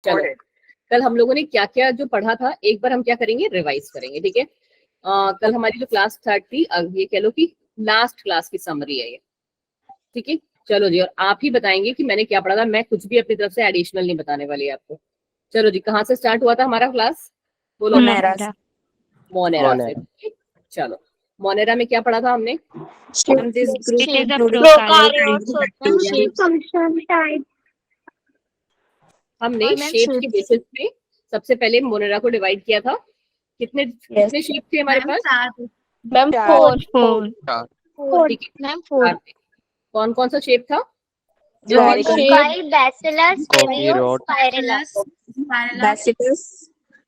चलो, कल हम लोगों ने क्या क्या जो पढ़ा था एक बार हम क्या करेंगे, रिवाइज करेंगे, ठीक है। कल हमारी जो क्लास स्टार्ट थी, अब ये कह लो कि लास्ट क्लास की समरी है ये, ठीक है। चलो जी, और आप ही बताएंगे कि मैंने क्या पढ़ा था, मैं कुछ भी अपनी तरफ से एडिशनल नहीं बताने वाली आपको। चलो जी, कहाँ से स्टार्ट हुआ था हमारा क्लास, बोलो। मोनेरा से। चलो, मोनेरा में क्या पढ़ा था हमने, हमने शेप के बेसिस पे सबसे पहले मोनेरा को डिवाइड किया था। कितने कितने शेप थे हमारे पास मैम? 4 ठीक है, कौन कौन सा शेप था,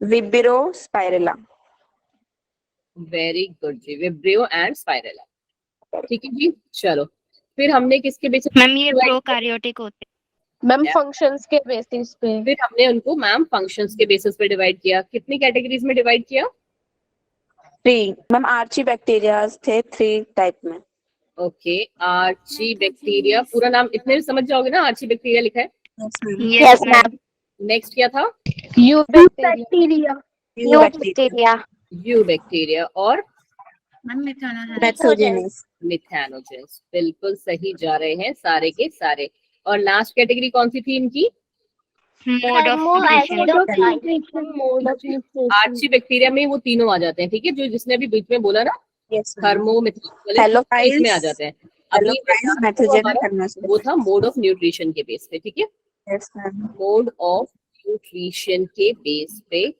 विब्रियो, स्पाइरेला। वेरी गुड जी, विब्रियो एंड स्पाइरेला, ठीक है जी। चलो, फिर हमने किसके बेसिस मैम ये प्रोकैरियोटिक होते हैं मैम फंक्शंस के बेसिस पे। फिर हमने उनको मैम फंक्शंस के बेसिस पे डिवाइड किया। कितनी कैटेगरीज में डिवाइड किया, 3 मैम। आर्ची बैक्टीरिया थे 3 टाइप में। ओके, आर्ची बैक्टीरिया, पूरा नाम इतने में समझ जाओगे ना, आर्ची बैक्टीरिया लिखा है। Yes ma'am. नेक्स्ट क्या था, यू बैक्टीरिया। यू बैक्टीरिया और मैथोजेनिस। मिथैनोजेंस, बिल्कुल सही जा रहे हैं सारे के सारे। और लास्ट कैटेगरी कौन सी थी इनकी, मोड ऑफ आर्ची बैक्टीरिया में वो तीनों आ जाते हैं, ठीक है, जो जिसने अभी बीच में बोला ना, थर्मो हेलोफाइल्स में आ जाते हैं। अभी वो था मोड ऑफ न्यूट्रिशन के बेस पे, ठीक है, मोड ऑफ न्यूट्रिशन के बेस पे।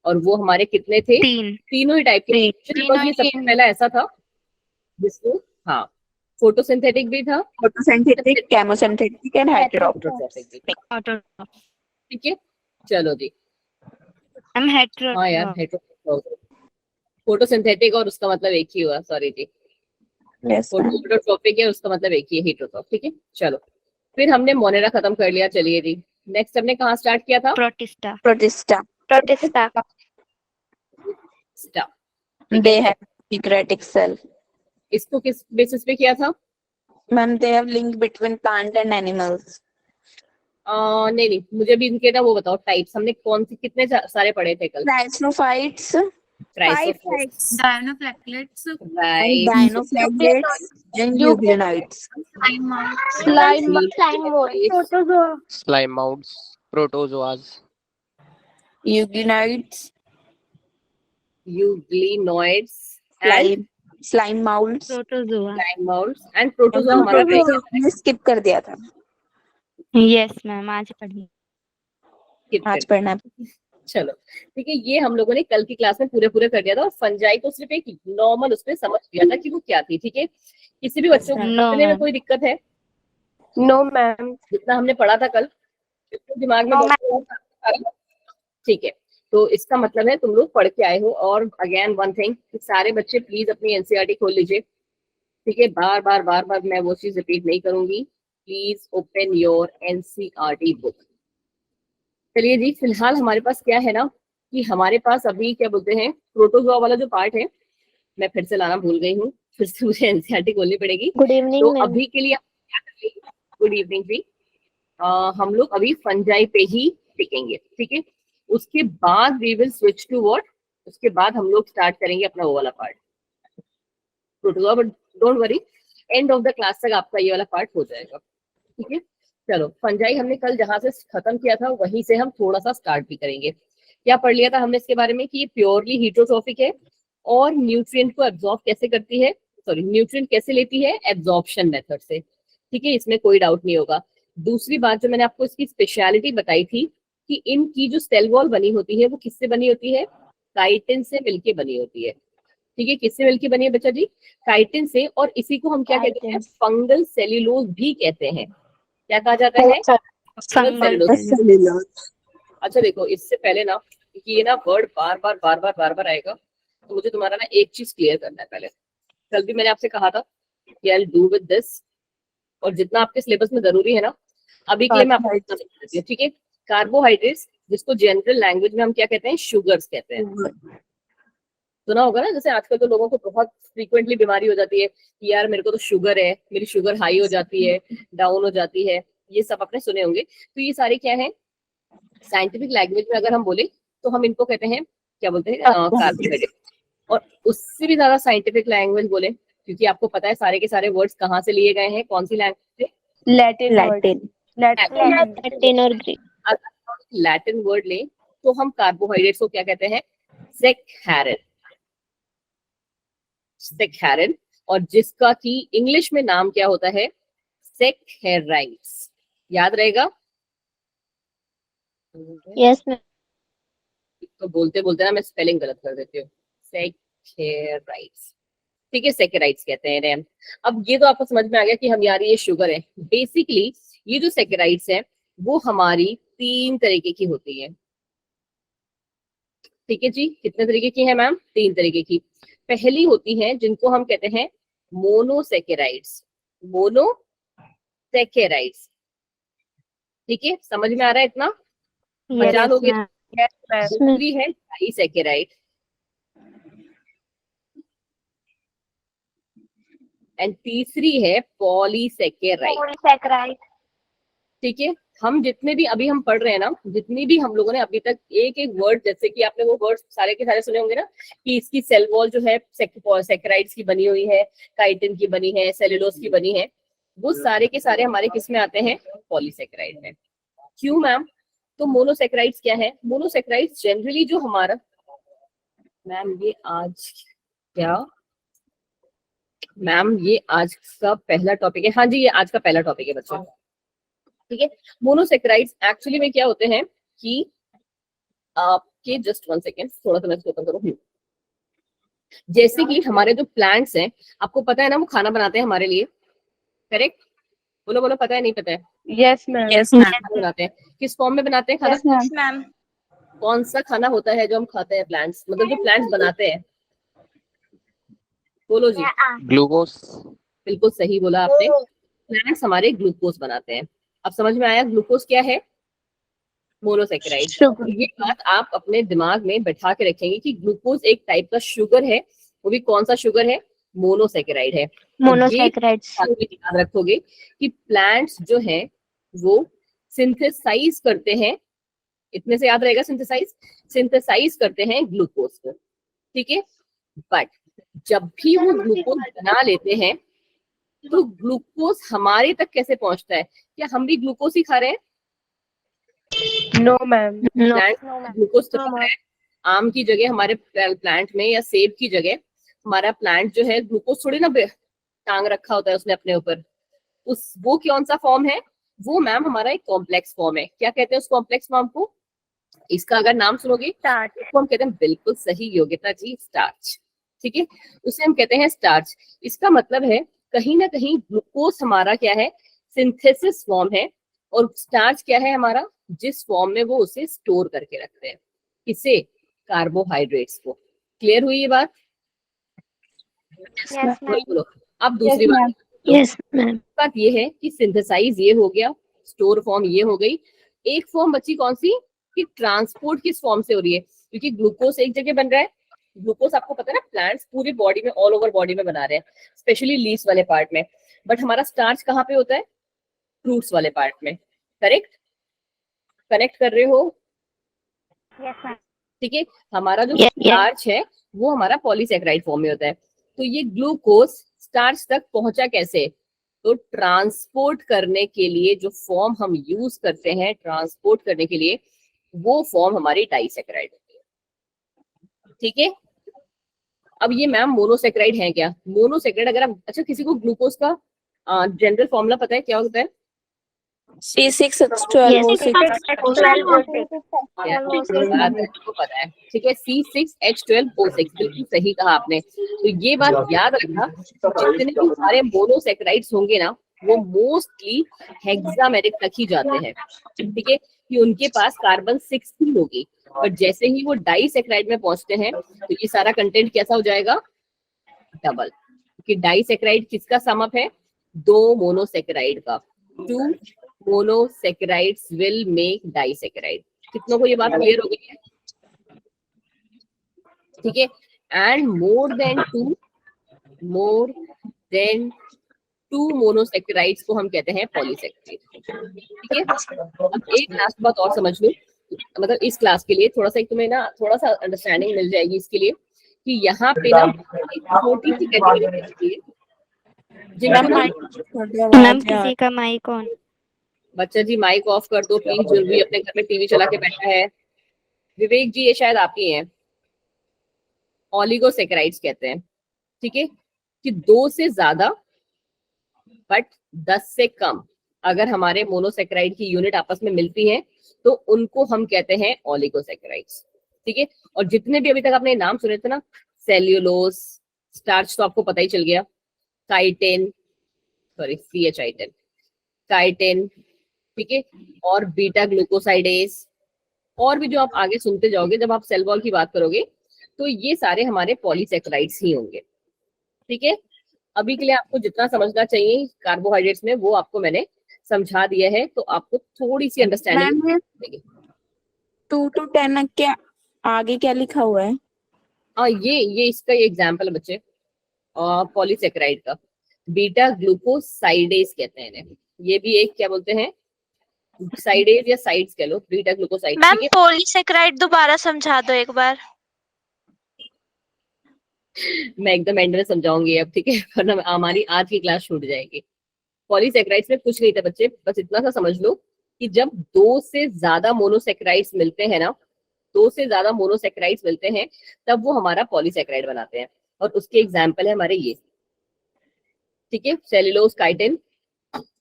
और वो हमारे कितने थे, तीनों ही टाइप के। ये सबसे पहला ऐसा था जिसको, हाँ, फोटोसिंथेटिक भी था, फोटोसिंथेटिक, केमोसिंथेटिक एंड हेटेरोट्रोपिक भी, ठीक है। चलो जी, हाँ यार, हेटेरोट्रोपिक, फोटोसिंथेटिक और उसका मतलब एक ही हुआ, सॉरी जी। फोटोट्रोपिक है, उसका मतलब एक ही है, हेटेरोट्रोपिक, ठीक है। चलो, फिर हमने मोनेरा खत्म कर लिया। चलिए जी, नेक्स्ट हमने कहाँ स्टार्ट किया था, protista. They have eukaryotic cell. इसको किस बेसिस पे किया था, ma'am they have link between plant and animals. नहीं, मुझे भी इनके ना वो बताओ टाइप्स, हमने कौन से कितने सारे पढ़े थे कल, chrysophytes, dinoflagellates, and euglenoids. Slime moulds, protozoans, euglenoids, and slime moulds, and protozoa हमारा स्किप कर दिया था। यस मैम, आज पढ़ना। चलो ठीक है, ये हम लोगों ने कल की क्लास में पूरे कर दिया था। और फंजाई तो सिर्फ एक नॉर्मल उसमें समझ लिया था कि वो क्या थी, ठीक है। किसी भी बच्चों को समझने में कोई दिक्कत है, नो मैम। जितना हमने पढ़ा था कल दिमाग में, ठीक है। तो इसका मतलब है तुम लोग पढ़ के आए हो। और अगेन वन थिंग, सारे बच्चे प्लीज अपनी एनसीईआरटी खोल लीजिए, ठीक है। बार बार मैं वो चीज रिपीट नहीं करूंगी। Please open your NCERT book. चलिए जी, फिलहाल हमारे पास क्या है ना, कि हमारे पास अभी क्या बोलते हैं, प्रोटोजोआ वाला जो पार्ट है, मैं फिर से लाना भूल गई हूँ, फिर से मुझे एनसीईआरटी खोलनी पड़ेगी। Good evening. तो अभी के लिए गुड इवनिंग जी। हम लोग अभी फंजाई पे ही टिकेंगे, ठीक है। उसके बाद we will switch to what, उसके बाद हम लोग स्टार्ट करेंगे अपना वो वाला part protozoa. But don't worry, end of the class तक आपका ये वाला पार्ट हो जाएगा, ठीक है। चलो, फंजाई हमने कल जहां से खत्म किया था वहीं से हम थोड़ा सा स्टार्ट भी करेंगे। क्या पढ़ लिया था हमने इसके बारे में, कि ये प्योरली हीटरोट्रोफिक है और न्यूट्रिएंट को एब्जॉर्ब कैसे करती है, सॉरी न्यूट्रिएंट कैसे लेती है, एब्जॉर्प्शन मेथड से, ठीक है। इसमें कोई डाउट नहीं होगा। दूसरी बात जो मैंने आपको इसकी स्पेशलिटी बताई थी, कि इनकी जो सेल वॉल बनी होती है वो किससे बनी होती है, काइटिन से मिलके बनी होती है, ठीक है। किससे मिलके बनी है बच्चा जी, काइटिन से। और इसी को हम क्या कहते हैं, फंगल सेल्यूलोज भी कहते हैं। क्या कहा जाता है, अच्छा देखो, इससे पहले ना, क्योंकि ये ना वर्ड बार बार आएगा, तो मुझे तुम्हारा ना एक चीज क्लियर करना है पहले। कल भी मैंने आपसे कहा था कि I will do with this, और जितना आपके सिलेबस में जरूरी है ना, अभी के लिए मैं आपको बता देती हूँ, ठीक है। कार्बोहाइड्रेट्स, जिसको जनरल लैंग्वेज में हम क्या कहते हैं, शुगर्स कहते हैं। सुना होगा ना, जैसे आजकल तो लोगों को बहुत फ्रीक्वेंटली बीमारी हो जाती है कि यार मेरे को तो शुगर है, मेरी शुगर हाई हो जाती है, डाउन हो जाती है, ये सब आपने सुने होंगे। तो ये सारे क्या है, साइंटिफिक लैंग्वेज में अगर हम बोले तो हम इनको कहते हैं, क्या बोलते हैं, कार्बोहाइड्रेट। और उससे भी ज्यादा साइंटिफिक लैंग्वेज बोले, क्योंकि आपको पता है सारे के सारे वर्ड्स कहाँ से लिए गए हैं, कौन सी लैंग्वेज से? लैटिन लैटिन और ग्रीक। अगर लैटिन वर्ड ले तो हम कार्बोहाइड्रेट्स को क्या कहते हैं? सेकैरिन। सेकैरिन। और जिसका कि इंग्लिश में नाम क्या होता है? सेकेराइड्स। याद रहेगा? Yes ma'am. तो बोलते बोलते ना मैं स्पेलिंग गलत कर देती हूँ। सेकेराइड्स, ठीक है, सेकेराइड्स कहते हैं इन्हें। अब ये तो आपको समझ में आ गया कि हम यार ये शुगर है। बेसिकली ये जो सेकेराइड्स है वो हमारी 3 तरीके की होती है। ठीक है जी, कितने तरीके की है मैम? 3 तरीके की। पहली होती है जिनको हम कहते हैं मोनोसेकेराइड्स। मोनोसेकेराइड्स, ठीक है, समझ में आ रहा है इतना? पहचान हो गया। दूसरी है डाइसेकेराइड एंड तीसरी है पॉलीसेकेराइड। ठीक है, हम जितने भी अभी हम पढ़ रहे हैं ना, जितनी भी हम लोगों ने अभी तक एक एक वर्ड, जैसे कि आपने वो वर्ड सारे के सारे सुने होंगे ना, कि इसकी सेल वॉल जो है सेकेराइड्स की बनी हुई है, काइटिन की बनी है, सेलुलोज की बनी है, वो सारे के सारे हमारे किस में आते हैं? पॉलीसेकेराइड में। क्यों मैम? तो मोनोसेकेराइड्स क्या है? मोनोसेकेराइड्स जनरली जो हमारा, मैम ये आज क्या, मैम ये आज का पहला टॉपिक है। हाँ जी, ये आज का पहला टॉपिक है बच्चों। ठीक है, मोनोसेकेराइड्स एक्चुअली में क्या होते हैं कि आपके, जस्ट 1 सेकेंड, थोड़ा सा मैं इसको ओपन करूं। जैसे कि हमारे जो प्लांट्स हैं, आपको पता है ना, वो खाना बनाते हैं हमारे लिए, करेक्ट? बोलो बोलो, पता है नहीं पता है? Yes ma'am. खाना बनाते हैं, किस फॉर्म में बनाते हैं खाना? Yes ma'am. कौन सा खाना होता है जो हम खाते हैं? प्लांट्स, मतलब जो प्लांट्स बनाते हैं, बोलो जी। ग्लूकोज। बिल्कुल सही बोला आपने, प्लांट्स हमारे ग्लूकोज बनाते हैं। अब समझ में आया ग्लूकोज क्या है? मोनोसेकेराइड। ये बात आप अपने दिमाग में बैठा के रखेंगे कि ग्लूकोज एक टाइप का शुगर है, वो भी कौन सा शुगर है? मोनोसेकेराइड है। मोनोसेकेराइड्स। याद रखोगे कि प्लांट्स जो है वो सिंथेसाइज करते हैं, इतने से याद रहेगा, सिंथेसाइज करते हैं ग्लूकोज को, ठीक है। बट जब भी वो ग्लूकोज बना लेते हैं तो ग्लूकोज हमारे तक कैसे पहुंचता है? क्या हम भी ग्लूकोज ही खा रहे हैं? No ma'am. प्लांट ग्लूकोज तो खा रहा है। आम की जगह हमारे प्लांट में, या सेब की जगह हमारा प्लांट जो है ग्लूकोज थोड़ी ना टांग रखा होता है उसने अपने ऊपर। वो कौन सा फॉर्म है? वो मैम हमारा एक कॉम्प्लेक्स फॉर्म है। क्या कहते हैं उस कॉम्प्लेक्स फॉर्म को? इसका अगर नाम सुनोगे, इसको हम कहते हैं, बिल्कुल सही योग्यता जी, स्टार्च। ठीक है, उसे हम कहते हैं स्टार्च। इसका मतलब है कहीं ना कहीं ग्लूकोज हमारा क्या है? सिंथेसिस फॉर्म है। और स्टार्च क्या है हमारा? जिस फॉर्म में वो उसे स्टोर करके रखते हैं, किसे? कार्बोहाइड्रेट्स को। क्लियर हुई ये बात? बोलो। अब दूसरी बात, यस मैम। बात ये है कि सिंथेसाइज ये हो गया, स्टोर फॉर्म ये हो गई, एक फॉर्म बची कौन सी? कि ट्रांसपोर्ट किस फॉर्म से हो रही है? क्योंकि ग्लूकोज एक जगह बन रहा है। ग्लूकोज आपको पता है ना, प्लांट्स पूरी बॉडी में, ऑल ओवर बॉडी में बना रहे हैं, स्पेशली लीव्स वाले पार्ट में। बट हमारा स्टार्च कहाँ पे होता है? फ्रूट्स वाले पार्ट में, करेक्ट? कनेक्ट कर रहे हो? ठीक है, हमारा जो स्टार्च है वो हमारा पॉलीसेकेराइड फॉर्म में होता है। तो ये ग्लूकोज स्टार्च तक पहुंचा कैसे? तो ट्रांसपोर्ट करने के लिए जो फॉर्म हम यूज करते हैं, ट्रांसपोर्ट करने के लिए, वो फॉर्म हमारी डाइसेकेराइड होती है। ठीक है, अब ये मैम मोनोसेकेराइड है क्या? मोनोसेकेराइड अगर आप, अच्छा किसी को ग्लूकोज का जनरल फॉर्मूला पता है क्या होता है? C6H12O6। को पता है, ठीक है, C6H12O6, बिल्कुल सही कहा आपने। तो ये बात याद रखना, जितने भी सारे मोनोसेकेराइड्स होंगे ना, वो मोस्टली हेक्सामेरिक तक ही जाते हैं, ठीक है, कि उनके पास कार्बन 16 होगी। बट जैसे ही वो डाइसेकेराइड में पहुंचते हैं तो ये सारा कंटेंट कैसा हो जाएगा? डबल। कि डाइसेकेराइड किसका सम अप है? 2 मोनोसेकेराइड का। 2 मोनोसेकेराइड्स विल मेक डाइसेकेराइड। कितनों को ये बात क्लियर हो गई है? ठीक है, and more than two monosaccharides को हम कहते हैं पॉलीसेकेराइड। ठीक है, अब एक लास्ट बात और समझ लो मतलब इस क्लास के लिए थोड़ा सा एक तुम्हें ना थोड़ा सा अंडरस्टैंडिंग मिल जाएगी इसके लिए कि यहाँ पे ना एक छोटी सी कैटेगरी होती है जिनको ना मैम किसी का माइक ऑन। बच्चा जी माइक ऑफ कर दो प्लीज, जो भी अपने घर में टीवी चला के बैठा है। विवेक जी ये शायद आप ही हैं। ऑलिगोसेकेराइड्स कहते हैं, ठीक है, कि 2 से ज्यादा बट 10 से कम अगर हमारे मोनोसेकेराइड की यूनिट आपस में मिलती है तो उनको हम कहते हैं ऑलिगोसेकेराइड्स, ठीक है। और जितने भी अभी तक आपने नाम सुने थे ना, सेल्यूलोज, स्टार्च तो आपको पता ही चल गया, काइटिन, सॉरी CH-I-10, काइटिन, ठीक है, और बीटा ग्लूकोसाइडेज, और भी जो आप आगे सुनते जाओगे जब आप सेल वॉल की बात करोगे तो ये सारे हमारे पॉलीसेकेराइड्स ही होंगे, ठीक है। अभी के लिए आपको जितना समझना चाहिए कार्बोहाइड्रेट्स में वो आपको मैंने समझा दिया है, तो आपको थोड़ी सी अंडरस्टैंडिंग मिलेगी। 2 to 10 के आगे क्या लिखा हुआ है? हाँ ये इसका एग्जाम्पल है बच्चे, पॉलीसेकेराइड का बीटा ग्लूकोसाइडेज कहते हैं इन्हें। ये भी एक क्या बोलते हैं, साइडेज या साइड्स कह लो, बीटा ग्लूकोसाइड। मैम पॉलीसेकेराइड दोबारा समझा दो एक बार। मैं एकदम एंड में समझाऊंगी अब, ठीक है, वरना हमारी आज की क्लास छूट जाएगी। पॉलीसेकेराइड्स में कुछ नहीं था बच्चे, बस इतना सा समझ लो कि जब 2 से ज्यादा मोनोसेकेराइड्स मिलते हैं ना, 2 से ज्यादा मोनोसेकेराइड्स मिलते हैं तब वो हमारा पॉलीसेकेराइड बनाते हैं, और उसके एग्जाम्पल है हमारे ये, ठीक है, सेल्यूलोज, काइटिन,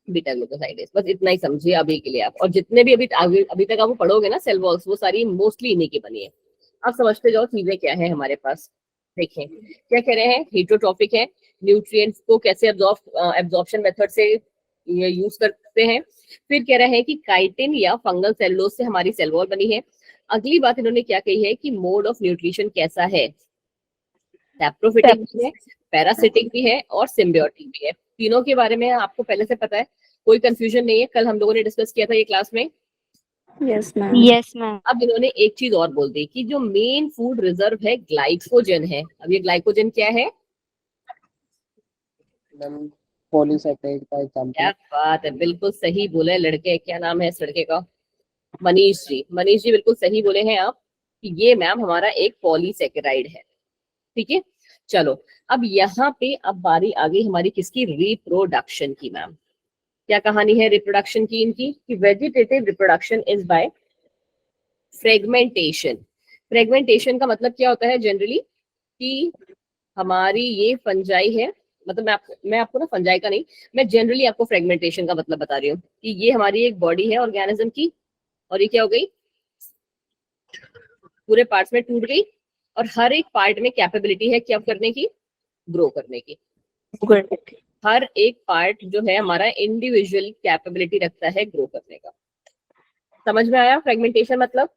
बीटा ग्लूकोसाइडेज। बस इतना ही समझिए अभी के लिए आप, और जितने भी अभी तक आप पढ़ोगे ना सेल वॉल्स, वो सारी मोस्टली इन्हीं की बनी है। आप समझते जाओ चीजें क्या है हमारे पास। देखें क्या कह रहे हैं, हेटरोट्रॉफिक है, न्यूट्रिएंट्स को कैसे एब्जॉर्प्शन मेथड से ये यूज करते हैं। फिर कह रहे हैं कि काइटिन या फंगल सेलुलोज से हमारी सेल वॉल बनी है। अगली बात इन्होंने क्या कही है कि मोड ऑफ न्यूट्रिशन कैसा है, सैप्रोफिटिक भी है, पैरासिटिक भी है और सिम्बियोटिक भी है। तीनों के बारे में आपको पहले से पता है, कोई कंफ्यूजन नहीं है, कल हम लोगों ने डिस्कस किया था ये क्लास में। Yes ma'am. Yes ma'am. अब इन्होंने एक चीज और बोल दी कि जो मेन फूड रिजर्व है ग्लाइकोजन है। अब ये ग्लाइकोजन क्या है, पॉलीसेकेराइड का एग्जांपल। क्या बात है, बिल्कुल सही बोले लड़के। क्या नाम है इस लड़के का, मनीष जी। मनीष जी बिल्कुल सही बोले हैं आप कि ये मैम हमारा एक पॉलीसेकेराइड है, ठीक है। चलो अब यहाँ पे अब बारी आ गई हमारी किसकी, रिप्रोडक्शन की। मैम क्या कहानी है रिप्रोडक्शन की इनकी, कि vegetative reproduction is by fragmentation. Fragmentation का मतलब क्या होता है जनरली, कि हमारी ये फंजाई है, मतलब मैं आपको ना फंजाई का नहीं, मैं जनरली आपको फ्रेगमेंटेशन का मतलब बता रही हूँ कि ये हमारी एक बॉडी है ऑर्गेनिज्म की, और ये क्या हो गई, पूरे पार्ट्स में टूट गई, और हर एक पार्ट में कैपेबिलिटी है क्या करने की, ग्रो करने की। हर एक पार्ट जो है हमारा इंडिविजुअल कैपेबिलिटी रखता है ग्रो करने का। समझ में आया फ्रेगमेंटेशन मतलब?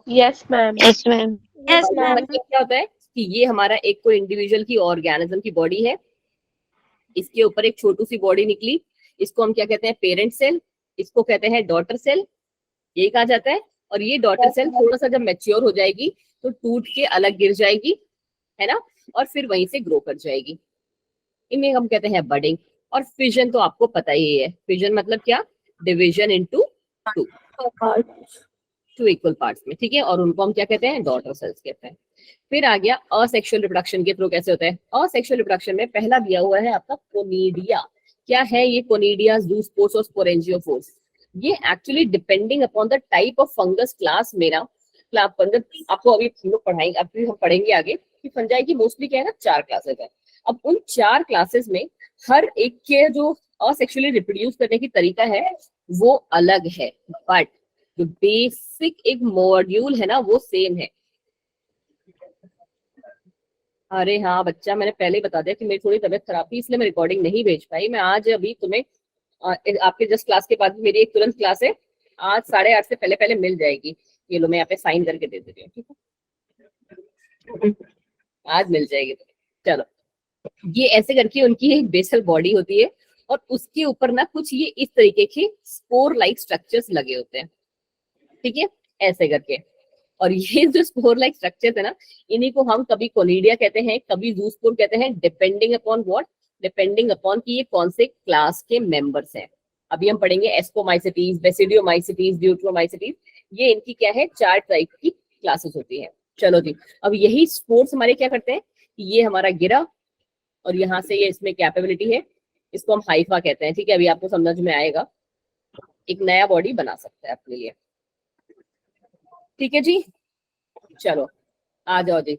Yes ma'am. Yes ma'am. Yes ma'am. मतलब क्या होता है कि ये हमारा एक कोई इंडिविजुअल की ऑर्गेनिज्म की बॉडी है, इसके ऊपर एक छोटी सी बॉडी निकली, इसको हम क्या कहते हैं, पेरेंट सेल, इसको कहते हैं डॉटर सेल, ये कहा जाता है। और ये डॉटर सेल थोड़ा सा जब मैच्योर हो जाएगी तो टूट के अलग गिर जाएगी, है ना, और फिर वहीं से ग्रो कर जाएगी। इन्हें हम कहते हैं बडिंग। और फिजन तो आपको पता ही है, फिजन मतलब क्या, division into two equal parts में, ठीक है, और उनको हम क्या कहते हैं, डॉटर सेल्स कहते हैं। फिर आ गया असेक्सुअल रिप्रोडक्शन के थ्रू कैसे होता है। असेक्सुअल रिप्रोडक्शन में पहला दिया हुआ है आपका कोनिडिया। क्या है ये कोनिडिया, ज़ूस्पोर्स और स्पोरेंजियोफोर्स। ये actually depending upon the type of fungus class मेरा आपको अभी हम लोग पढ़ाएंगे, अभी हम पढ़ेंगे आगे कि फंजाई की मोस्टली क्या है ना 4 क्लासेस है। अब उन 4 क्लासेस में हर एक के जो असेक्सुअली रिप्रोड्यूस करने की तरीका है वो अलग है, बट जो बेसिक एक मॉड्यूल है ना वो सेम है। अरे हाँ बच्चा, मैंने पहले ही बता दिया कि मेरी थोड़ी तबीयत खराब थी इसलिए मैं रिकॉर्डिंग नहीं भेज पाई। मैं आज अभी तुम्हें आपके जस्ट क्लास के बाद मेरी एक तुरंत क्लास है, आज 8:30 से पहले पहले मिल जाएगी। ये लो मैं यहाँ पे साइन करके दे देती हूँ, ठीक है, आज मिल जाएगी। चलो ये ऐसे करके उनकी एक बेसल बॉडी होती है, और उसके ऊपर ना कुछ ये इस तरीके के स्पोर लाइक स्ट्रक्चर्स लगे होते हैं, ठीक है, ऐसे करके। और ये जो स्पोर लाइक स्ट्रक्चर्स है ना, इन्हीं को हम कभी कोनिडिया कहते हैं, कभी ज़ूस्पोर कहते हैं, depending upon what, depending upon कि ये कौन से क्लास के मेंबर्स हैं। अभी हम पढ़ेंगे एस्कोमाइसिटीज, बेसिडियोमाइसिटीज, ड्यूट्रोमाइसिटीज, ये इनकी क्या है, 4 टाइप की क्लासेस होती है। चलो जी, अब यही स्पोर्ट्स हमारे क्या करते हैं कि ये हमारा गिरा और यहाँ से ये इसमें कैपेबिलिटी है, इसको हम हाइफा कहते हैं। ठीक है, अभी आपको समझ में आएगा, एक नया बॉडी बना सकता है अपने लिए। ठीक है जी, चलो आ जाओ जी,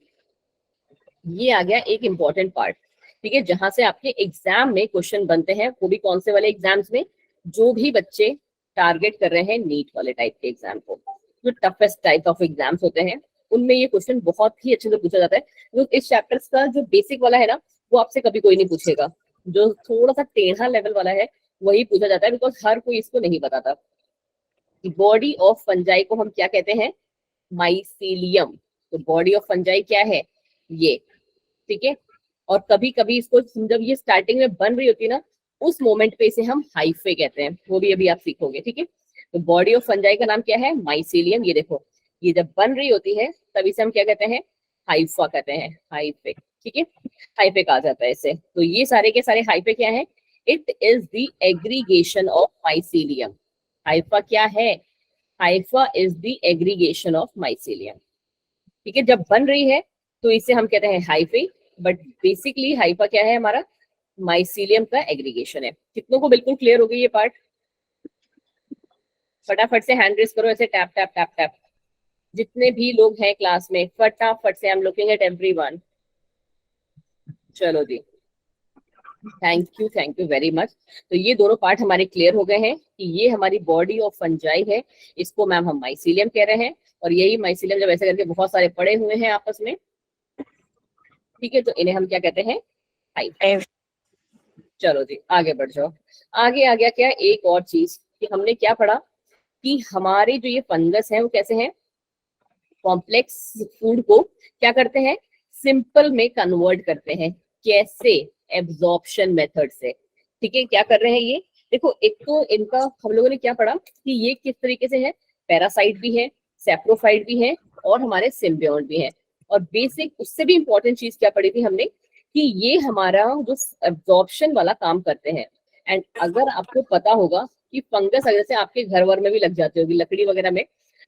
ये आ गया एक इंपॉर्टेंट पार्ट। ठीक है, जहां से आपके एग्जाम में क्वेश्चन बनते हैं, वो भी कौन से वाले एग्जाम्स में, जो भी बच्चे टारगेट कर रहे हैं नीट वाले टाइप के एग्जाम को, जो टफेस्ट टाइप ऑफ एग्जाम्स होते हैं, उनमें ये क्वेश्चन बहुत ही अच्छे से पूछा जाता है। जो इस चैप्टर्स का जो बेसिक वाला है ना, वो आपसे कभी कोई नहीं पूछेगा। जो थोड़ा सा टेढ़ा लेवल वाला है वही पूछा जाता है, बिकॉज हर कोई इसको नहीं बताता। बॉडी ऑफ फंजाई को हम क्या कहते हैं, माइसीलियम। तो बॉडी ऑफ फंजाई क्या है, ये। ठीक है, और कभी कभी इसको जब ये स्टार्टिंग में बन रही होती है ना, उस मोमेंट पे इसे हम हाइफे कहते हैं, वो भी अभी आप सीखोगे। ठीक है, तो बॉडी ऑफ फंजाई का नाम क्या है, माइसीलियम। ये देखो, ये जब बन रही होती है तब इसे हम क्या कहते हैं, हाइफा कहते हैं, हाइफे। ठीक है, हाइफे कहा जाता है इसे। तो ये सारे के सारे हाइफे क्या है, it is the aggregation of mycelium. Haifa क्या है, Haifa is the aggregation of mycelium. ठीक है, जब बन रही है तो इसे हम कहते हैं हाइफे, बट बेसिकली हाइफा क्या है, हमारा माइसीलियम का एग्रीगेशन है। कितनों को बिल्कुल क्लियर हो गई ये पार्ट? फटाफट से हैंड रेस करो, ऐसे टैप टैप टैप टैप, जितने भी लोग हैं क्लास में, फटाफट से। I am looking at everyone. चलो जी, थैंक यू वेरी मच। तो ये दोनों पार्ट हमारे क्लियर हो गए हैं कि ये हमारी बॉडी ऑफ फंजाई है, इसको मैम हम माइसीलियम कह रहे हैं। और यही माइसीलियम जब ऐसे करके बहुत सारे पड़े हुए हैं आपस में, ठीक है, तो इन्हें हम क्या कहते हैं, हाइफा। चलो जी, आगे बढ़ जाओ। आगे आ गया क्या, एक और चीज कि हमने क्या पढ़ा कि हमारे जो ये फंगस है वो कैसे हैं, कॉम्प्लेक्स फूड को क्या करते हैं, सिंपल में कन्वर्ट करते हैं। कैसे, एब्जॉर्प्शन मेथड से। ठीक है, क्या कर रहे हैं ये, देखो एक तो इनका हम लोगों ने क्या पढ़ा कि ये किस तरीके से है, पैरासाइट भी है, सेप्रोफाइट भी है, और हमारे सिम्बियोट भी है। और बेसिक उससे भी इंपॉर्टेंट चीज क्या पढ़ी थी हमने कि ये हमारा जो एब्जॉर्प्शन वाला काम करते हैं। एंड अगर आपको पता होगा कि फंगस अगर से आपके घर वर में भी लग जाती होगी, लकड़ी वगैरह में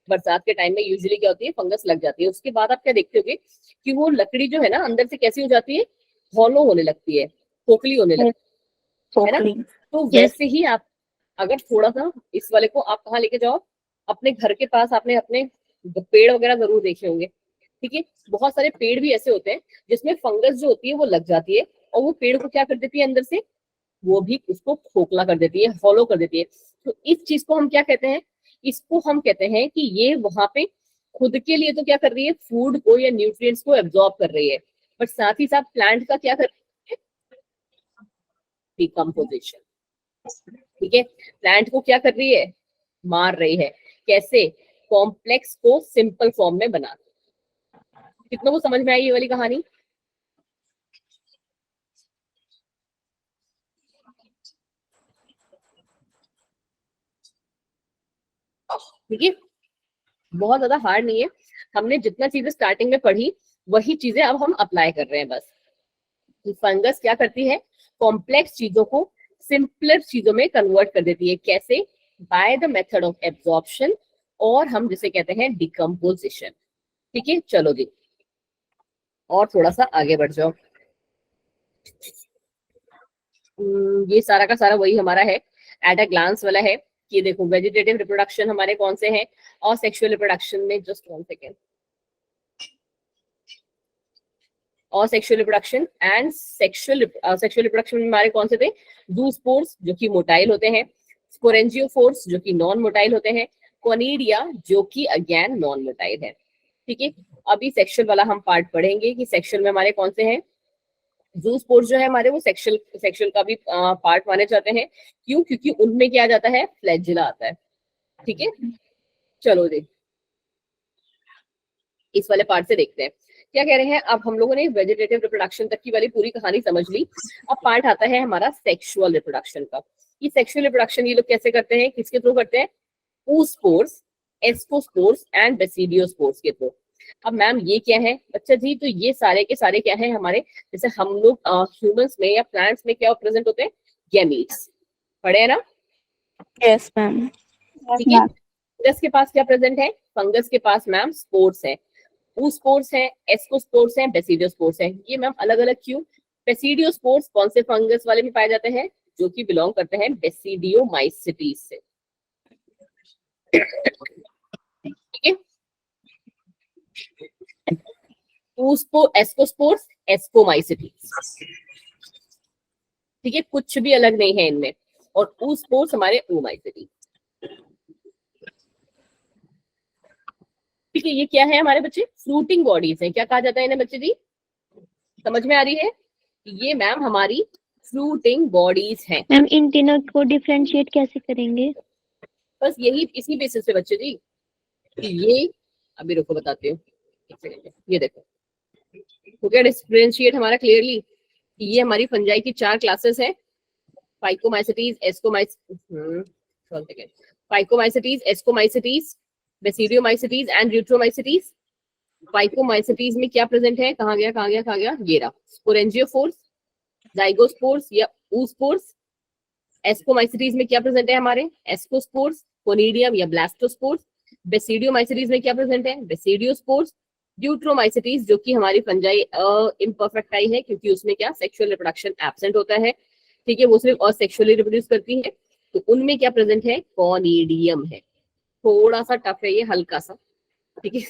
बरसात के टाइम में यूजुअली क्या होती है, फंगस लग जाती है। उसके बाद आप क्या देखते होगे कि वो लकड़ी जो है ना अंदर से कैसी हो जाती है, हॉलो होने लगती है, खोखली होने लगती है ना। तो वैसे ही आप अगर थोड़ा सा इस वाले को आप कहाँ लेके जाओ, अपने घर के पास आपने अपने पेड़ वगैरह जरूर देखे होंगे। ठीक है, बहुत सारे पेड़ भी ऐसे होते हैं जिसमें फंगस जो होती है वो लग जाती है, और वो पेड़ को क्या कर देती है अंदर से, वो भी उसको खोखला कर देती है, हॉलो कर देती है। तो इस चीज को हम क्या कहते हैं, इसको हम कहते हैं कि ये वहां पे खुद के लिए तो क्या कर रही है, फूड को या न्यूट्रिएंट्स को एब्जॉर्ब कर रही है, बट साथ ही साथ प्लांट का क्या कर रही है, डिकम्पोजिशन। ठीक है, प्लांट को क्या कर रही है, मार रही है। कैसे, कॉम्प्लेक्स को सिंपल फॉर्म में बना। कितनों को समझ में आई ये वाली कहानी? ठीक है, बहुत ज्यादा हार्ड नहीं है। हमने जितना चीजें स्टार्टिंग में पढ़ी वही चीजें अब हम अप्लाई कर रहे हैं बस। फंगस क्या करती है, कॉम्प्लेक्स चीजों को सिंपलर चीजों में कन्वर्ट कर देती है। कैसे, by the method of absorption, और हम जिसे कहते हैं डिकम्पोजिशन। ठीक है, चलो जी और थोड़ा सा आगे बढ़ जाओ। ये सारा का सारा वही हमारा है, एट अ ग्लांस वाला है कि देखो वेजिटेटिव रिप्रोडक्शन हमारे कौन से हैं, और सेक्सुअल रिप्रोडक्शन में जस्ट 1 सेकेंड, और sexual reproduction and sexual reproduction में हमारे कौन से थे, जूस्पोर्स जो कि मोटाइल होते हैं, स्पोरेंजियोफोर्स जो कि नॉन मोटाइल होते हैं, कोनिडिया जो कि अगेन नॉन मोटाइल है। ठीक है, अभी सेक्सुअल वाला हम पार्ट पढ़ेंगे कि सेक्सुअल में हमारे कौन से हैं, जूस्पोर्स जो है हमारे वो सेक्सुअल का भी पार्ट माने जाते हैं। क्यों, क्योंकि उनमें क्या आ जाता है, फ्लैजिला आता है। ठीक है, चलो जी इस वाले पार्ट से देखते हैं क्या कह रहे हैं। अब हम लोगों ने वेजिटेटिव रिप्रोडक्शन तक की वाली पूरी कहानी समझ ली। अब पार्ट आता है हमारा सेक्सुअल रिप्रोडक्शन का। ये सेक्सुअल रिप्रोडक्शन ये लोग कैसे करते हैं, किसके थ्रू करते हैं, oospores, एस्कोस्पोर्स एंड बेसिडियोस्पोर्स के थ्रू। अब मैम ये क्या है बच्चा जी, तो ये सारे के सारे क्या है हमारे, जैसे हम लोग ह्यूमंस में या प्लांट्स में क्या प्रेजेंट होते हैं, गैमीट्स, पढ़े हैं ना? Yes ma'am. ठीक है, बैक्टीरियस के पास क्या प्रेजेंट है? फंगस के पास मैम स्पोर्स है, स्पोर्स है, एस्कोस्पोर्स है, बेसिडियोस्पोर्स है। ये मैम अलग अलग क्यों? बेसिडियोस्पोर्स कौन से फंगस वाले में पाए जाते हैं? जो कि बिलोंग करते हैं बेसिडियोमाइसिटीज से, ठीक है। एस्कोस्पोर्स एस्कोमाइसिटीज, ठीक है, कुछ भी अलग नहीं है इनमें। और स्पोर्स हमारे ओमाइसिटीज, ठीक है। ये क्या है हमारे बच्चे? फ्रूटिंग बॉडीज हैं। क्या कहा जाता है इन्हें बच्चे जी? समझ में आ रही है? ये मैम हमारी फ्रूटिंग बॉडीज हैं। मैम इन तीनों को डिफरेंशिएट कैसे करेंगे? बस यही इसी बेसिस पे बच्चे जी कि ये, अभी रुको बताती हूँ, एक सेकंड। ये देखो हो गया डिफरेंशिएट हमारा क्लियरली। ये हमारी फंजाई की 4 क्लासेस है, phycomycetes, ascomycetes, basidiomycetes and deuteromycetes. Phycomycetes में क्या प्रेजेंट है? कहाँ गया? ये रहा, स्पोरेंजियोफोर्स, जाइगोस्पोर्स या oospores। एस्कोमाइसिटीज में क्या प्रेजेंट है हमारे? एस्कोस्पोर्स, कोनिडियम या ब्लास्टोस्पोर्स। बेसिडियोमाइसिटीज में क्या प्रेजेंट है? बेसिडियोस्पोर्स। यूट्रोमाइसिटीज जो कि हमारी फंजाई इम्परफेक्ट आई है, क्योंकि उसमें क्या सेक्सुअल रिप्रोडक्शन एब्सेंट होता है, ठीक है, वो सिर्फ असेक्सुअली रिप्रोड्यूस करती है। तो उनमें क्या प्रेजेंट है? कोनिडियम है। थोड़ा सा टफ है ये, हल्का सा, ठीक है।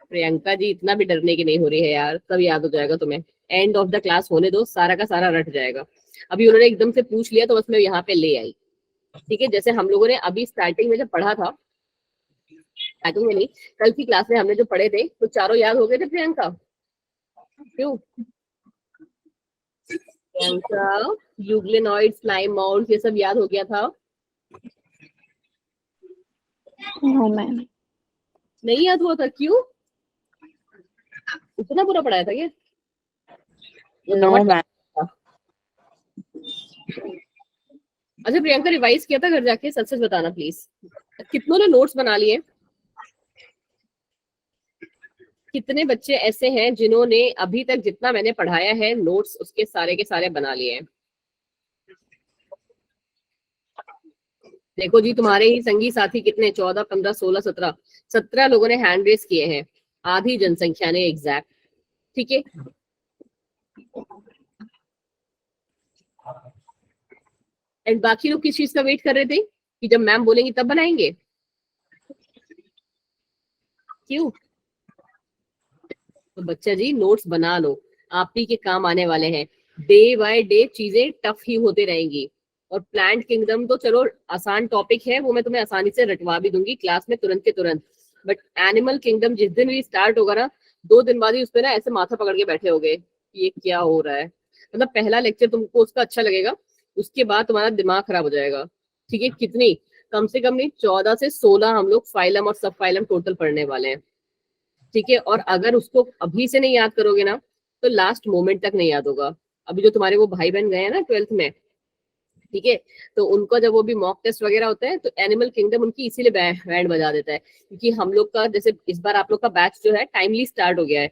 प्रियंका जी इतना भी डरने की नहीं हो रही है यार, सब याद हो जाएगा तुम्हें। एंड ऑफ द क्लास होने दो, सारा का सारा रट जाएगा। अभी उन्होंने एकदम से पूछ लिया तो बस मैं यहाँ पे ले आई, ठीक है। जैसे हम लोगों ने अभी स्टार्टिंग में जब पढ़ा था, स्टार्टिंग में नहीं, कल की क्लास में हमने जो पढ़े थे, तो चारों याद हो गए थे प्रियंका? क्यों प्रियंका? यूग्लिनॉइड, स्लाइम माउंट, ये सब याद हो गया था? No ma'am. नहीं याद हुआ था? क्यों? इतना बुरा पढ़ाया था क्या? No ma'am. अच्छा प्रियंका, रिवाइज किया था घर जाके? सच सच बताना प्लीज। कितनों ने नोट्स बना लिए? कितने बच्चे ऐसे हैं जिन्होंने अभी तक जितना मैंने पढ़ाया है नोट्स उसके सारे के सारे बना लिए हैं? देखो जी, तुम्हारे ही संगी साथी कितने, 14, 15, 16, 17 लोगों ने हैंड रेस किए हैं, आधी जनसंख्या ने एग्जैक्ट, ठीक है। एंड बाकी लोग किस चीज का वेट कर रहे थे कि जब मैम बोलेंगी तब बनाएंगे? क्यों? तो बच्चा जी नोट्स बना लो, आप ही के काम आने वाले हैं। डे बाय डे चीजें टफ ही होते रहेंगी। और प्लांट किंगडम तो चलो आसान टॉपिक है, वो मैं तुम्हें आसानी से रटवा भी दूंगी क्लास में तुरंत के तुरंत। बट एनिमल किंगडम जिस दिन भी स्टार्ट होगा ना, 2 दिन बाद ही उस पर ना ऐसे माथा पकड़ के बैठे होगे, ये क्या हो रहा है। मतलब पहला लेक्चर तुमको उसका अच्छा लगेगा, उसके बाद तुम्हारा दिमाग खराब हो जाएगा, ठीक है। कितनी, कम से कम नहीं 14 से 16 हम लोग फाइलम और सब फाइलम टोटल पढ़ने वाले हैं, ठीक है। और अगर उसको अभी से नहीं याद करोगे ना, तो लास्ट मोमेंट तक नहीं याद होगा। अभी जो तुम्हारे वो भाई बहन गए हैं ना 12th में, ठीक है, तो उनको जब वो भी मॉक टेस्ट वगैरह होते हैं तो एनिमल किंगडम उनकी इसीलिए बैंड बजा देता है, क्योंकि हम लोग का जैसे इस बार आप लोग का बैच जो है टाइमली स्टार्ट हो गया है,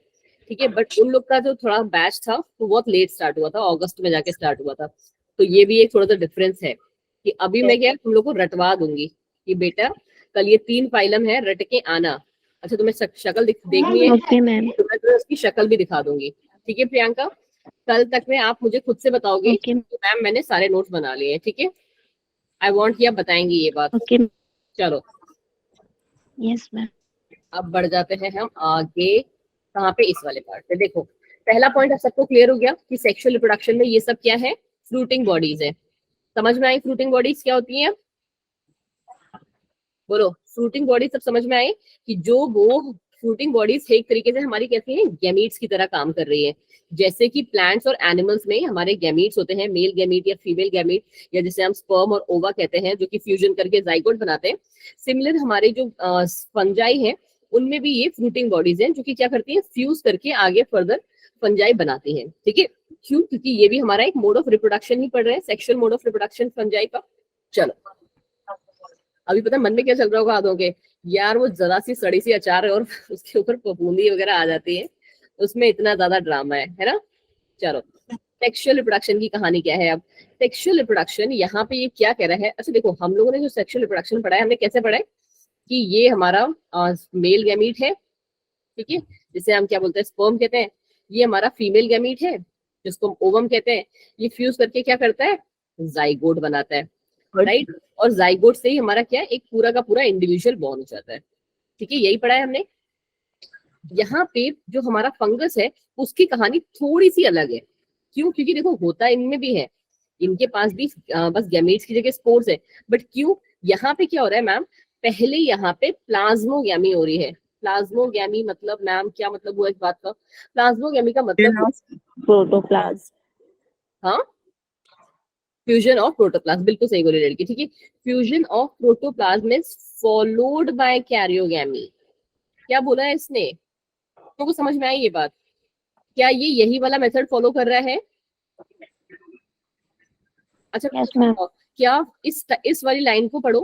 ठीक है। बट उन लोग का जो थोड़ा बैच था वो बहुत लेट स्टार्ट हुआ था, अगस्त में जाके स्टार्ट हुआ था। तो ये भी एक थोड़ा सा डिफरेंस है कि अभी मैं क्या तुम लोग को रटवा दूंगी कि बेटा कल ये 3 फाइलम है, रट के आना। अच्छा तुम्हें शक्ल देखनी है? Okay ma'am. तो मैं तुम्हें उसकी शक्ल भी दिखा दूंगी, ठीक है प्रियंका। कल तक में आप मुझे खुद से बताओगे ओके कि मैम मैंने सारे नोट्स बना लिए हैं, ठीक है। आई वांट कि आप बताएंगी ये बात। ओके। चलो यस मैम। अब बढ़ जाते हैं हम आगे, कहाँ पे? इस वाले पार्ट पे। देखो पहला पॉइंट अब सबको क्लियर हो गया कि सेक्सुअल रिप्रोडक्शन में ये सब क्या है? फ्रूटिंग बॉडीज है। समझ में आई फ्रूटिंग बॉडीज क्या होती है? बोलो, फ्रूटिंग बॉडीज सब समझ में आए कि जो वो फ्रूटिंग बॉडीज एक तरीके से हमारी कैसी है? गैमीट्स की तरह काम कर रही है। जैसे कि प्लांट्स और एनिमल्स में हमारे गैमीट्स होते हैं, मेल गैमीट या फीमेल गैमीट, या जिसे हम स्पर्म और ओवा कहते हैं, जो कि फ्यूजन करके जाइगोट बनाते हैं। सिमिलर हमारे जो फंजाई है उनमें भी ये फ्रूटिंग बॉडीज हैं, जो कि क्या करती हैं? फ्यूज करके आगे फर्दर फंजाई बनाती हैं, ठीक है। क्यों? क्योंकि ये भी हमारा एक मोड ऑफ रिप्रोडक्शन ही पढ़ रहे हैं, sexual mode of reproduction fungi का। चलो अभी पता मन में क्या चल रहा होगा आधों के, यार वो जरा सी सड़ी सी अचार है और उसके ऊपर फफूंदी वगैरह आ जाती है, उसमें इतना ज्यादा ड्रामा है ना। चलो सेक्सुअल रिप्रोडक्शन की कहानी क्या है? अब सेक्सुअल रिप्रोडक्शन यहाँ पे ये क्या कह रहा है? अच्छा देखो, हम लोगों ने जो सेक्सुअल रिप्रोडक्शन पढ़ा है, हमने कैसे पढ़ा है? कि ये हमारा मेल गैमीट है, ठीक है, जिसे हम क्या बोलते हैं, स्पर्म कहते हैं। ये हमारा फीमेल गैमीट है जिसको ओवम कहते हैं। ये फ्यूज करके क्या करता है, जाइगोट बनाता है, राइट। और जाइगोट से ही हमारा क्या है, एक पूरा का पूरा इंडिविजुअल बॉर्न हो जाता है, ठीक है, यही पढ़ा है हमने। यहाँ पे जो हमारा फंगस है उसकी कहानी थोड़ी सी अलग है। क्यों? क्योंकि देखो होता इनमें भी है, इनके पास भी बस गैमेट्स की जगह स्पोर्स है, बट क्यों यहाँ पे क्या हो रहा है मैम, पहले यहाँ पे प्लाज्मोगैमी हो रही है। प्लाज्मोगैमी मतलब मैम क्या मतलब हुआ इस बात का? प्लाज्मोगैमी का मतलब प्रोटोप्लाज्म। हाँ, फ्यूजन ऑफ प्रोटोप्लाज्म, बिल्कुल सही बोली लड़की, ठीक है। Fusion of protoplasm is followed by karyogamy. क्या बोला है इसने? तो समझ में आई ये बात? क्या ये यही वाला मेथड फॉलो कर रहा है? अच्छा, Yes, ma'am. क्या इस वाली लाइन को पढ़ो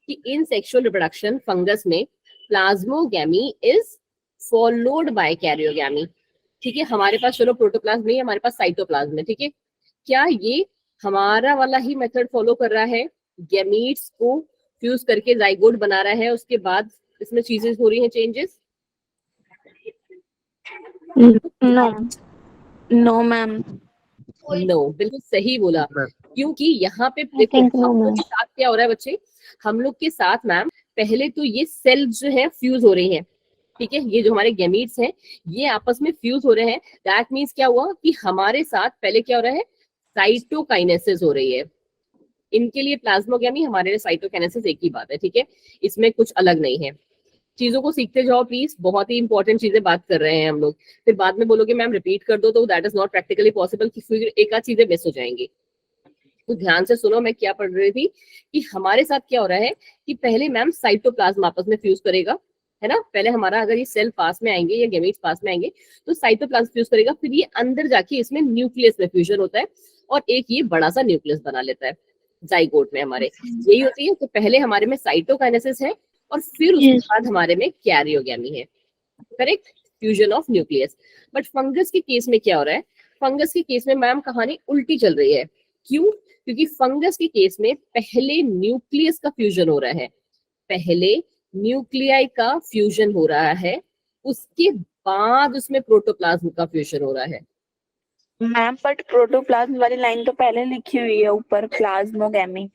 कि इन सेक्सुअल रिप्रोडक्शन फंगस में plasmogamy is followed by karyogamy, ठीक है। हमारे पास चलो प्रोटोप्लाज्म नहीं है, हमारे पास साइटोप्लाज्म है, ठीक है। क्या ये हमारा वाला ही मेथड फॉलो कर रहा है? गैमीट्स को फ्यूज करके जाइगोट बना रहा है, उसके बाद इसमें चीजें हो रही हैं, changes? No no ma'am. No, बिल्कुल सही बोला। क्योंकि यहाँ पे I देखो think no, हम लोग ma'am. के साथ क्या हो रहा है बच्चे, हम लोग के साथ मैम पहले तो ये सेल जो है फ्यूज हो रही है, ठीक है। ये जो हमारे गैमीट्स हैं ये आपस में फ्यूज हो रहे हैं। दैट मीन्स क्या हुआ कि हमारे साथ पहले क्या हो रहा है, साइटोकाइनेसिस हो रही है। इनके लिए प्लाज्मोगैमी, हमारे लिए साइटोकाइनेसिस एक ही बात है, ठीक है, इसमें कुछ अलग नहीं है। चीजों को सीखते जाओ प्लीज, बहुत ही इंपॉर्टेंट चीजें बात कर रहे हैं हम लोग। फिर बाद में बोलोगे मैम रिपीट कर दो, तो that is not practically possible, कि फिर एक आध चीजें मिस हो जाएंगी। तो ध्यान से सुनो मैं क्या पढ़ रही थी, कि हमारे साथ क्या हो रहा है कि पहले मैम साइटोप्लाज्म आपस में फ्यूज करेगा, है ना। पहले हमारा अगर ये सेल पास में आएंगे या गैमेट्स पास में आएंगे तो साइटोप्लाज्म फ्यूज करेगा, फिर ये अंदर जाके इसमें न्यूक्लियस में फ्यूजन होता है और एक ये बड़ा सा न्यूक्लियस बना लेता है जाइगोट में हमारे, यही होती है। तो पहले हमारे में साइटोकाइनेसिस है और फिर उसके Yes. बाद हमारे में कैरियोगैमी है, correct, fusion of nucleus. But fungus के केस में क्या हो रहा है, फंगस के केस में मैम कहानी उल्टी चल रही है। क्यों? क्योंकि फंगस के केस में पहले न्यूक्लियस का फ्यूजन हो रहा है, पहले न्यूक्लियाई का फ्यूजन हो रहा है, उसके बाद उसमें प्रोटोप्लाज्म का फ्यूजन हो रहा है। मैम बट प्रोटोप्लाज्म वाली लाइन तो पहले लिखी हुई है ऊपर, प्लाज्मोगैमी।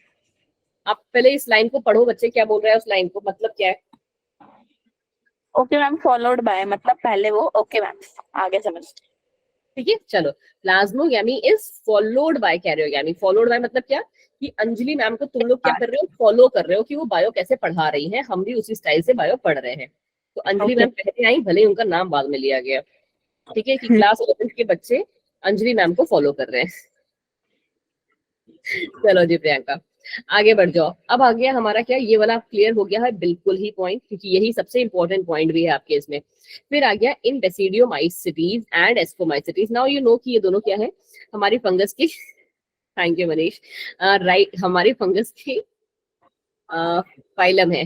आप पहले इस लाइन को पढ़ो बच्चे, क्या बोल रहा है उस लाइन को, मतलब क्या है? ओके मैम, फॉलोड बाय मतलब पहले वो, ओके मैम आगे समझ। ठीक है, चलो। Plasmogamy is followed by karyogamy. Followed by मतलब क्या, कि अंजलि मैम को तुम लोग क्या कर रहे हो, फॉलो कर रहे हो कि वो बायो कैसे पढ़ा रही हैं, हम भी उसी स्टाइल से बायो पढ़ रहे हैं। तो अंजलि मैम पहले आई, भले ही उनका नाम बाद में लिया गया, ठीक है, कि क्लास 11 के बच्चे अंजलि मैम को फॉलो कर रहे हैं। चलो जी प्रियंका, आगे बढ़ जाओ। अब आ गया हमारा क्या, ये वाला क्लियर हो गया है बिल्कुल ही पॉइंट, क्योंकि यही सबसे इंपॉर्टेंट पॉइंट भी है आपके इसमें। फिर आ गया in basidiomycetes and ascomycetes. Now you know कि ये दोनों क्या है, हमारी फंगस की, थैंक यू मनीष, राइट, हमारी फंगस की फाइलम है।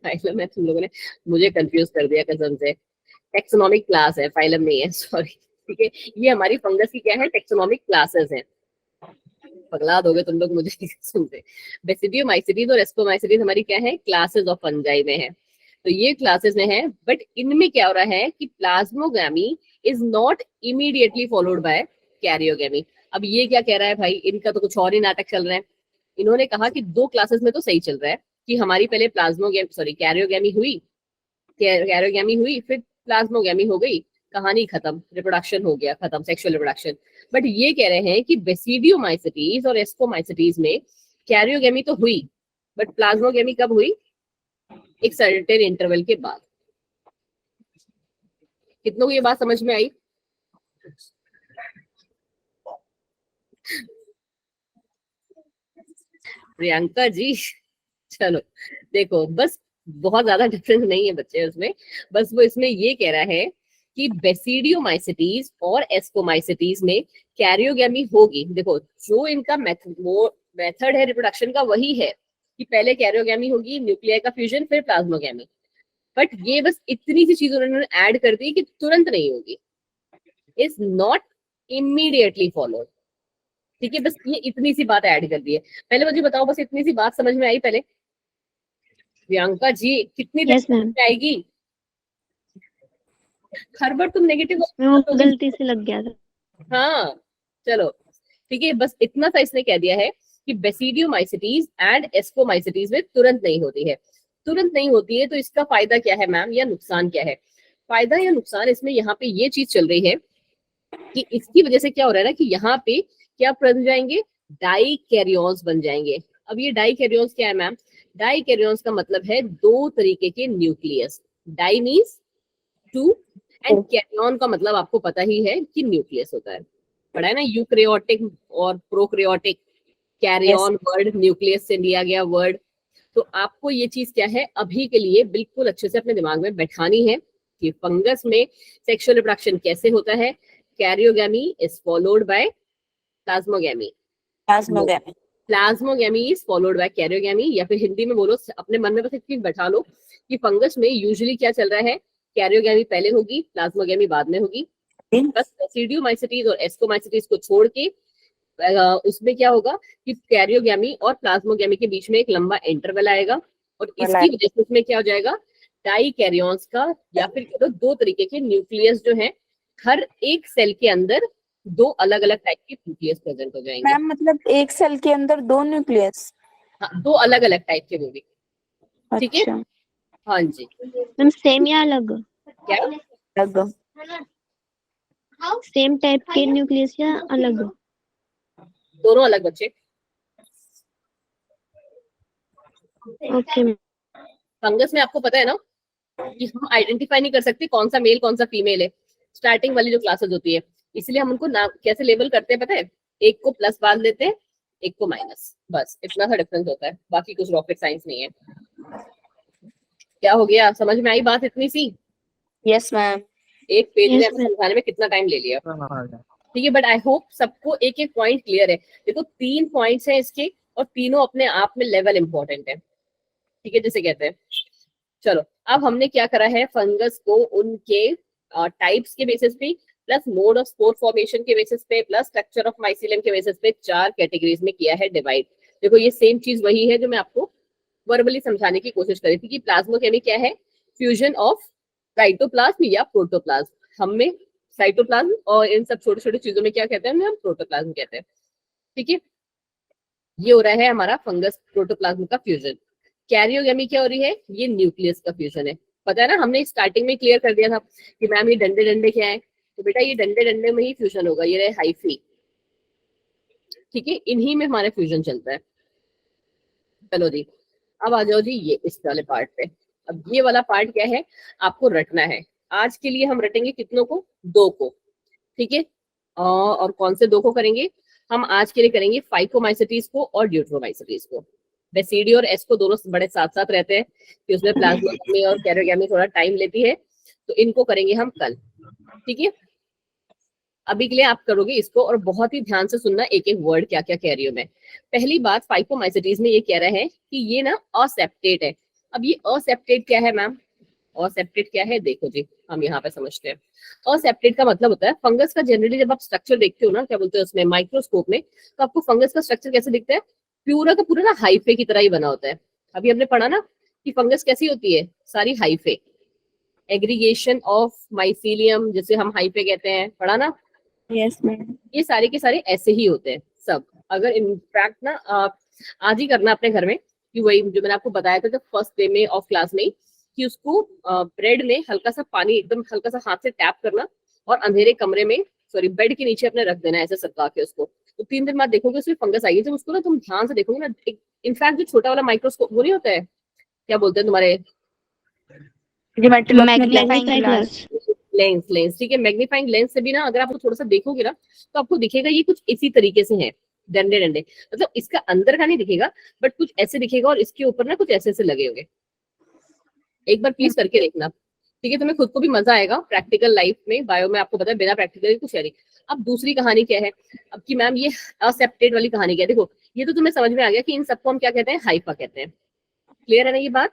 फाइलम है, तुम लोगों ने मुझे कंफ्यूज कर दिया कसम से, टेक्सोनॉमिक क्लास है, फाइलम नहीं है, सॉरी, ठीक है। ये हमारी फंगस की क्या है, टेक्सोनॉमिक क्लासेस है। पगला दोगे तुम लोग मुझे सुनते। बेसिडियोमाइसिटीज और एस्कोमाइसिटीज हमारी क्या है, क्लासेस ऑफ फंजाई में है। तो ये क्लासेस में है, बट इनमें क्या हो रहा है कि plasmogamy is not immediately followed by karyogamy. अब ये क्या कह रहा है भाई, इनका तो कुछ और ही नाटक चल रहा है। इन्होंने कहा कि दो क्लासेस में तो सही चल रहा है, कि हमारी पहले प्लाज्मोगैमी सॉरी कैरियोगैमी हुई, कैरियोगैमी हुई, फिर प्लाज्मोगैमी हो गई, कहानी खत्म, रिप्रोडक्शन हो गया खत्म, सेक्सुअल रिप्रोडक्शन। बट ये कह रहे हैं कि बेसिडियोमाइसिटीज और एस्कोमाइसिटीज में कैरियोगैमी तो हुई, बट प्लाज्मोगैमी कब हुई, एक सर्टेन इंटरवल के बाद। कितनों को ये बात समझ में आई? प्रियंका जी, चलो देखो, बस बहुत ज्यादा डिफरेंस नहीं है बच्चे उसमें, बस वो इसमें ये कह रहा है कि बेसिडियोमाइसिटीज और एस्कोमाइसिटीज में कैरियोगैमी होगी। देखो जो इनका मेथड है रिप्रोडक्शन का वही है, कि पहले कैरियोगैमी होगी, न्यूक्लियाई का फ्यूजन, फिर प्लाज्मोगैमी। बट ये बस इतनी सी चीज उन्होंने ऐड कर दी कि तुरंत नहीं होगी, इज नॉट इमीडिएटली फॉलोड, ठीक है। बस ये इतनी सी बात ऐड कर दी है। पहले मुझे बताओ, बस इतनी सी बात समझ में आई पहले? प्रियंका जी कितनी यस मैम, आएगी? हर बार तुम नेगेटिव मैं वो गलती से लग गया था। हाँ चलो ठीक है, बस इतना सा इसने कह दिया है कि बेसिडियोमाइसिटीज एंड एस्कोमाइसिटीज में तुरंत नहीं होती है। तुरंत नहीं होती है तो इसका फायदा क्या है मैम, या नुकसान क्या है? फायदा या नुकसान इसमें यहाँ पे ये चीज चल रही है कि इसकी वजह से क्या हो रहा है ना कि यहाँ पे क्या बन जाएंगे, डाई कैरियॉन्स बन जाएंगे। अब ये डाई कैरियॉन्स क्या है मैम? डाई कैरियॉन्स का मतलब है दो तरीके के nucleus. Di means two and karyon का मतलब आपको पता ही है कि न्यूक्लियस होता है, पढ़ा है ना, यूकैरियोटिक और प्रोकैरियोटिक। कैरियन वर्ड न्यूक्लियस से लिया गया वर्ड। तो आपको ये चीज क्या है अभी के लिए बिल्कुल अच्छे से अपने दिमाग में बैठानी है कि फंगस में सेक्सुअल रिप्रोडक्शन कैसे होता है। Karyogamy is followed by plasmogamy. Plasmogamy. Plasmogamy is followed by karyogamy, या फिर हिंदी में बोलो, अपने मन में बस एक चीज बैठा लो कि फंगस में यूजुअली क्या चल रहा है, कैरियोगैमी पहले होगी, प्लाज्मोगैमी बाद में होगी। बस बेसिडियोमाइसिटीज और एस्कोमाइसिटीज को छोड़ के उसमें क्या होगा कि कैरियोगैमी और प्लाज्मोगैमी के बीच में एक लंबा इंटरवल आएगा और इसकी वजह से उसमें क्या हो जाएगा, डाई कैरियॉन्स का या फिर कह दो दो तरीके के न्यूक्लियस जो है, हर एक सेल के अंदर दो अलग अलग टाइप के न्यूक्लियस प्रेजेंट हो जाएंगे। मैम मतलब एक सेल के अंदर दो न्यूक्लियस? हाँ, दो अलग अलग टाइप के वो भी। ठीक है, अच्छा। हाँ जी। मैम सेम या अलग? क्या अलग? सेम टाइप के न्यूक्लियस या अलग? दोनों अलग बच्चे। Okay ma'am. फंगस में आपको पता है ना कि हम आइडेंटिफाई नहीं कर सकते कौन सा मेल कौन सा फीमेल है स्टार्टिंग वाली जो क्लासेस होती है, इसलिए हम उनको नाम कैसे लेबल करते हैं पता है, एक को प्लस बांध देते हैं, एक को माइनस, बस इतना सा डिफरेंस होता है, बाकी कुछ रॉकेट साइंस नहीं है। क्या हो गया, समझ में आई बात इतनी सी? Yes ma'am. एक पेज में Yes, हमें ma'am. समझाने में कितना टाइम ले लिया, ठीक है, बट आई होप सबको एक एक पॉइंट क्लियर है। देखो 3 पॉइंट्स हैं इसके और तीनों अपने आप में लेवल इंपॉर्टेंट है, ठीक है, जिसे कहते हैं। चलो अब हमने क्या करा है, फंगस को उनके टाइप्स के बेसिस पे plus mode of spore formation के बेसिस पे प्लस स्ट्रक्चर ऑफ माइसिलियम के बेसिस पे 4 कैटेगरीज में किया है डिवाइड। देखो ये सेम चीज वही है जो मैं आपको वर्बली समझाने की कोशिश करी थी कि प्लाज्मोकेमी क्या है, फ्यूजन ऑफ साइटोप्लाज्म या प्रोटोप्लाज्म। हम में साइटोप्लाज्म और इन सब छोटे छोटे चीजों में क्या कहते हैं, हम प्रोटोप्लाज्म कहते हैं, ठीक है। ये हो रहा है हमारा फंगस प्रोटोप्लाज्म का फ्यूजन। कैरियोगेमी क्या हो रही है, ये न्यूक्लियस का फ्यूजन है। पता है ना, हमने स्टार्टिंग में क्लियर कर दिया था कि मैम ये डंडे डंडे क्या है, तो बेटा ये डंडे डंडे में ही फ्यूजन होगा, ये रहे हाइफी, ठीक है, इन्हीं में हमारा फ्यूजन चलता है। चलो जी अब आ जाओ जी ये इस वाले पार्ट पे। अब ये वाला पार्ट क्या है, आपको रटना है। आज के लिए हम रटेंगे कितनों को, 2 को, ठीक है। और कौन से 2 को करेंगे हम आज के लिए, करेंगे फाइकोमाइसिटीज को और ड्यूट्रोमाइसिटीज को। बेसिडी और एस को दोनों बड़े साथ साथ रहते हैं कि उसमें प्लाज्मोगेमी और कैरियोगेमी थोड़ा टाइम लेती है, तो इनको करेंगे हम कल, ठीक है। अभी के लिए आप करोगे इसको और बहुत ही ध्यान से सुनना एक एक वर्ड क्या क्या कह रही हूँ मैं। पहली बात, फाइकोमाइसिटीज में ये कह रहा है कि ये ना असेप्टेट है। अब ये असेप्टेट क्या है मैम, असेप्टेट क्या है देखो जी, हम यहाँ पे समझते हैं। असेप्टेट का मतलब होता है फंगस का, जनरली जब आप स्ट्रक्चर देखते हो ना, क्या बोलते हैं उसमें माइक्रोस्कोप में, तो आपको फंगस का स्ट्रक्चर कैसे दिखता है, पूरा का पूरा ना हाइफे की तरह ही बना होता है। अभी हमने पढ़ा ना कि फंगस कैसी होती है, सारी हाइफे, एग्रीगेशन ऑफ माइसीलियम जिसे हम हाइफे कहते हैं, पढ़ा ना। Yes ma'am. ये सारे के सारे ऐसे ही होते हैं सब। अगर इनफैक्ट ना आप आज ही करना अपने घर में, कि वही जो मैंने आपको बताया था जब फर्स्ट डे में ऑफ क्लास में, कि उसको ब्रेड में हल्का सा पानी, एकदम हल्का सा हाथ से टैप करना और अंधेरे कमरे में, सॉरी बेड के नीचे अपने रख देना ऐसे सरका के उसको, तो 3 दिन बाद देखोगे उसमें फंगस आएगी। जब उसको ना तुम ध्यान से देखोगे ना, इनफैक्ट जो छोटा वाला माइक्रोस्कोप वो नहीं होता है, क्या बोलते हैं तुम्हारे, मैग्नीफाइंग ग्लास। लेंस, ठीक है, मैग्नीफाइंग लेंस से भी ना अगर आप थोड़ा सा देखोगे ना, तो आपको दिखेगा ये कुछ इसी तरीके से है, डंडे डंडे, मतलब इसका अंदर का नहीं दिखेगा बट कुछ ऐसे दिखेगा और इसके ऊपर ना कुछ ऐसे ऐसे लगे होंगे। एक बार प्लीज करके देखना, ठीक है, तुम्हें खुद को भी मजा आएगा। प्रैक्टिकल लाइफ में, बायो में आपको पता है बिना प्रैक्टिकल कुछ है नहीं। अब दूसरी कहानी क्या है, अब कि मैम ये असेप्टेड वाली कहानी क्या है, देखो ये तो तुम्हें समझ में आ गया कि इन सबको हम क्या कहते हैं, हाइफा कहते हैं। क्लियर है ना ये बात?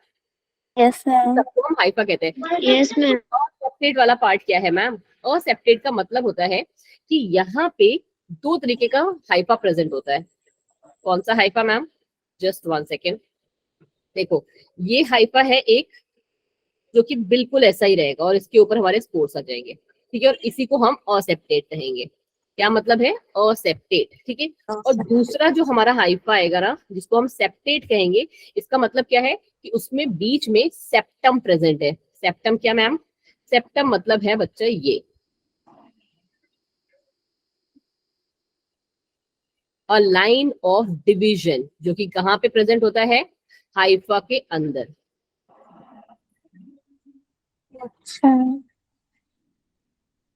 Yes ma'am. सबको हम हाइफा कहते हैं। Yes ma'am. असेप्टेड वाला पार्ट क्या है मैम, असेप्टेड का मतलब होता है कि यहाँ पे 2 तरीके का हाइफा प्रेजेंट होता है। कौन सा हाइफा मैम, जस्ट 1 सेकेंड, देखो ये हाइफा है एक, जो कि बिल्कुल ऐसा ही रहेगा और इसके ऊपर हमारे स्पोर्स आ जाएंगे, ठीक है, और इसी को हम असेप्टेट कहेंगे। क्या मतलब है? असेप्टेट, ठीक है। और दूसरा जो हमारा हाइफा आएगा ना, जिसको हम सेप्टेट कहेंगे, इसका मतलब क्या है कि उसमें बीच में सेप्टम प्रेजेंट है। सेप्टम क्या मैम? सेप्टम मतलब है बच्चा ये अ लाइन ऑफ डिवीजन, जो कि कहाँ पे प्रेजेंट होता है? हाइफा के अंदर। अच्छा,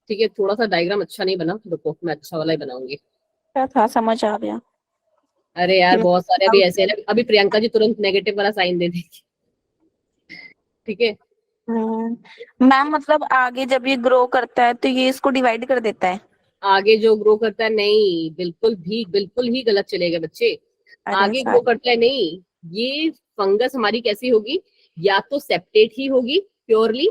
ठीक है, थोड़ा सा डायग्राम अच्छा नहीं बना, रुको मैं अच्छा वाला ही बनाऊंगी। क्या था, समझ आ गया। अरे यार बहुत सारे अभी ऐसे है ना, अभी प्रियंका जी तुरंत नेगेटिव वाला साइन दे देगी, ठीक है। मैम मतलब आगे जब ये ग्रो करता है तो ये इसको डिवाइड कर देता है? आगे जो ग्रो करता है, नहीं, बिल्कुल ही गलत चलेगा बच्चे। अरे आगे ग्रो सर, करता है नहीं, ये फंगस हमारी कैसी होगी? या तो सेप्टेट ही होगी प्योरली,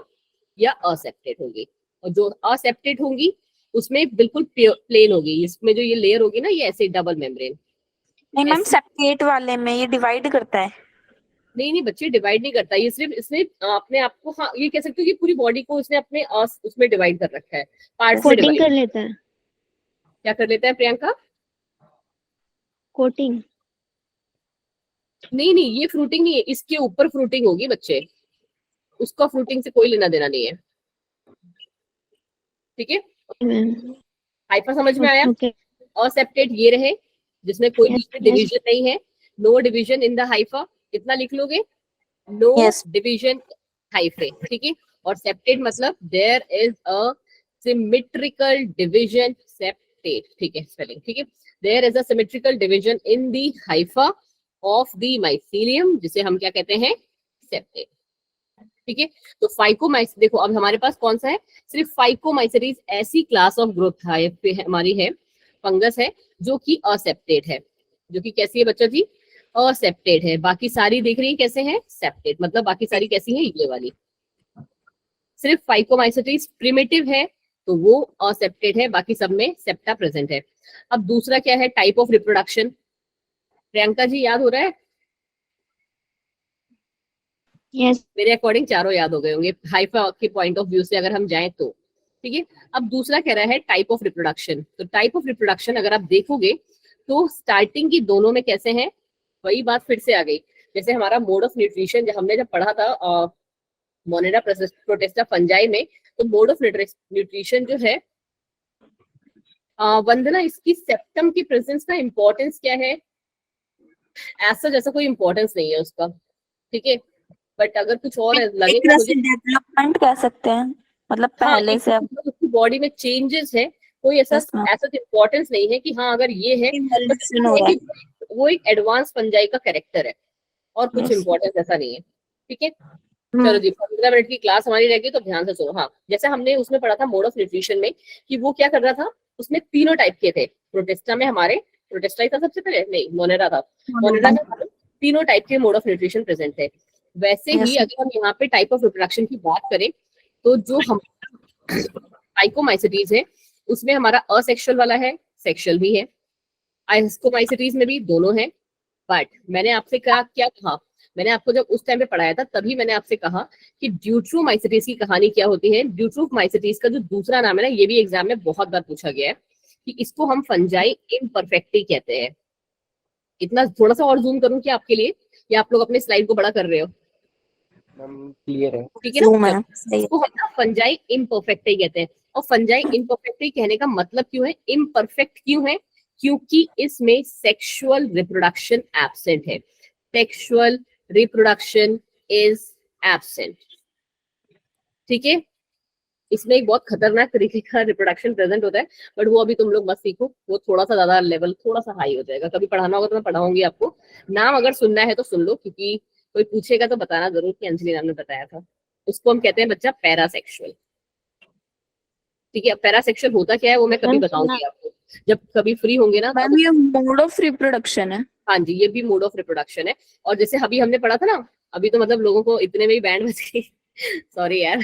या असेप्टेट होगी। और जो असेप्टेट होंगी उसमें बिल्कुल प्लेन होगी, इसमें जो ये लेयर होगी ना, ये ऐसे डबल मेम्ब्रेन। नहीं मैम, ऐसे सेपरेट वाले में ये डिवाइड करता है? नहीं नहीं बच्चे, डिवाइड नहीं करता, ये सिर्फ इसने अपने आप को, हाँ ये कह सकते हो कि पूरी बॉडी को इसने अपने उसमें डिवाइड कर रखा है, पार्ट्स में कोटिंग डिवाइड। कर लेता है। क्या कर लेता है प्रियंका? कोटिंग। नहीं नहीं, ये फ्रूटिंग नहीं है, इसके ऊपर फ्रूटिंग होगी बच्चे, उसका फ्रूटिंग से कोई लेना देना नहीं है, ठीक है। मैम। हाइपर समझ में आया? ओके। असेप्टेड ये रहे, जिसमें कोई यस बीच में यस। डिवीजन नहीं है, no division in the hypha, कितना लिख लोगे? No Yes. डिवीजन हाइफे, ठीक है। और सेप्टेड मतलब there is a symmetrical division, septate, ठीक है, स्पेलिंग ठीक है। There is a symmetrical division in the hypha of the mycelium, जिसे हम क्या कहते हैं? सेप्टेड, ठीक है। तो फाइकोमाइस, देखो अब हमारे पास कौन सा है? सिर्फ फाइकोमाइसेटीज ऐसी क्लास ऑफ ग्रुप हमारी है, फंगस है, जो कि असेप्टेड है। जो कि कैसी है बच्चा जी? असेप्टेड है। बाकी सारी देख रही है कैसे है? सेप्टेड, मतलब बाकी सारी कैसी है? ये वाली। सिर्फ फाइकोमाइसेटीज प्रिमिटिव है तो वो असेप्टेड है, बाकी सब में सेप्टा प्रेजेंट है। अब दूसरा क्या है? Type of reproduction. Priyanka ji याद हो रहा है? यस। मेरे अकॉर्डिंग चारों याद हो गए होंगे हाइफा के पॉइंट ऑफ व्यू से अगर हम जाएं तो, ठीक है। अब दूसरा कह रहा है टाइप ऑफ रिप्रोडक्शन। तो टाइप ऑफ रिप्रोडक्शन अगर आप देखोगे तो स्टार्टिंग की दोनों में कैसे हैं? वही बात फिर से आ गई, जैसे हमारा मोड ऑफ न्यूट्रिशन हमने जब पढ़ा था मोनेरा प्रोटेस्टा फंजाई में, तो मोड ऑफ न्यूट्रिशन जो है वंदना, इसकी सेप्टम की प्रेजेंस का इंपॉर्टेंस क्या है? ऐसा जैसा कोई इंपॉर्टेंस नहीं है उसका, ठीक है। बट अगर कुछ और एक लगेगा तरह मुझे, से डेवलपमेंट कह सकते हैं, मतलब हाँ पहले एक से अब मतलब उसकी बॉडी में चेंजेस है, कोई ऐसा इसमें ऐसा इंपॉर्टेंस नहीं है कि हाँ अगर ये है, बट इवोल्यूशन ये हो है रहा कि वो एक एडवांस फंजाई का कैरेक्टर है, और है। कुछ यस। इंपॉर्टेंस ऐसा नहीं है, ठीक है। चलो जी, 15 मिनट की क्लास हमारी रहेगी तो ध्यान से सुनो। हाँ, जैसे हमने उसमें पढ़ा था मोड ऑफ न्यूट्रिशन में, कि वो क्या कर रहा था, उसमें तीनों टाइप के थे। प्रोटेस्टा में हमारे, प्रोटेस्टा ही था सबसे पहले, नहीं मोनेरा था, मोनेरा में हमारे तीनों टाइप के मोड ऑफ न्यूट्रिशन प्रेजेंट थे। वैसे ही यस। अगर हम यहाँ पे टाइप ऑफ रिप्रोडक्शन की बात करें, तो जो हम फाइकोमाइसेटीज है उसमें हमारा असेक्सुअल वाला है, सेक्सुअल भी है। आइस्कोमाइसेटीज में भी दोनों है। बट मैंने आपसे क्या कहा? मैंने आपको जब उस टाइम पे पढ़ाया था तभी मैंने आपसे कहा कि ड्यूट्रोमाइसेटीज की कहानी क्या होती है। ड्यूट्रोमाइसेटीज का जो दूसरा नाम है ना, ये भी एग्जाम में बहुत बार पूछा गया है, कि इसको हम फंजाई इम्परफेक्टी कहते हैं। इतना थोड़ा सा और जूम करूं क्या आपके लिए, या आप लोग अपने स्लाइड को बड़ा कर रहे हो? मैम क्लियर है। ठीक है जूम ना, है, सही है। इसको हम ना फंजाई इम्परफेक्ट कहते हैं। और फंजाई इम्परफेक्ट कहने का मतलब क्यों है? इम्परफेक्ट क्यों है? क्योंकि इसमें सेक्सुअल रिप्रोडक्शन एब्सेंट है। सेक्सुअल रिप्रोडक्शन इज एब्सेंट, ठीक है। इसमें एक बहुत खतरनाक तरीके का रिप्रोडक्शन प्रेजेंट होता है, बट वो अभी तुम लोग मत सीखो, वो थोड़ा सा ज्यादा लेवल थोड़ा सा हाई हो जाएगा। कभी पढ़ाना होगा तो मैं पढ़ाऊंगी आपको। नाम अगर सुनना है तो सुन लो, क्योंकि कोई पूछेगा तो बताना जरूर कि अंजलि मैम ने बताया था। उसको हम कहते हैं बच्चा पैरासेक्सुअल, ठीक है। पैरासेक्सुअल होता क्या है वो मैं कभी मैम सुना। बताऊंगी आपको, जब कभी फ्री होंगे ना मैम तब। ये मोड ऑफ रिप्रोडक्शन है? हाँ जी, ये भी मोड ऑफ रिप्रोडक्शन है। और जैसे अभी हमने पढ़ा था ना, अभी तो मतलब लोगों को इतने में ही बैंड बज गई सॉरी यार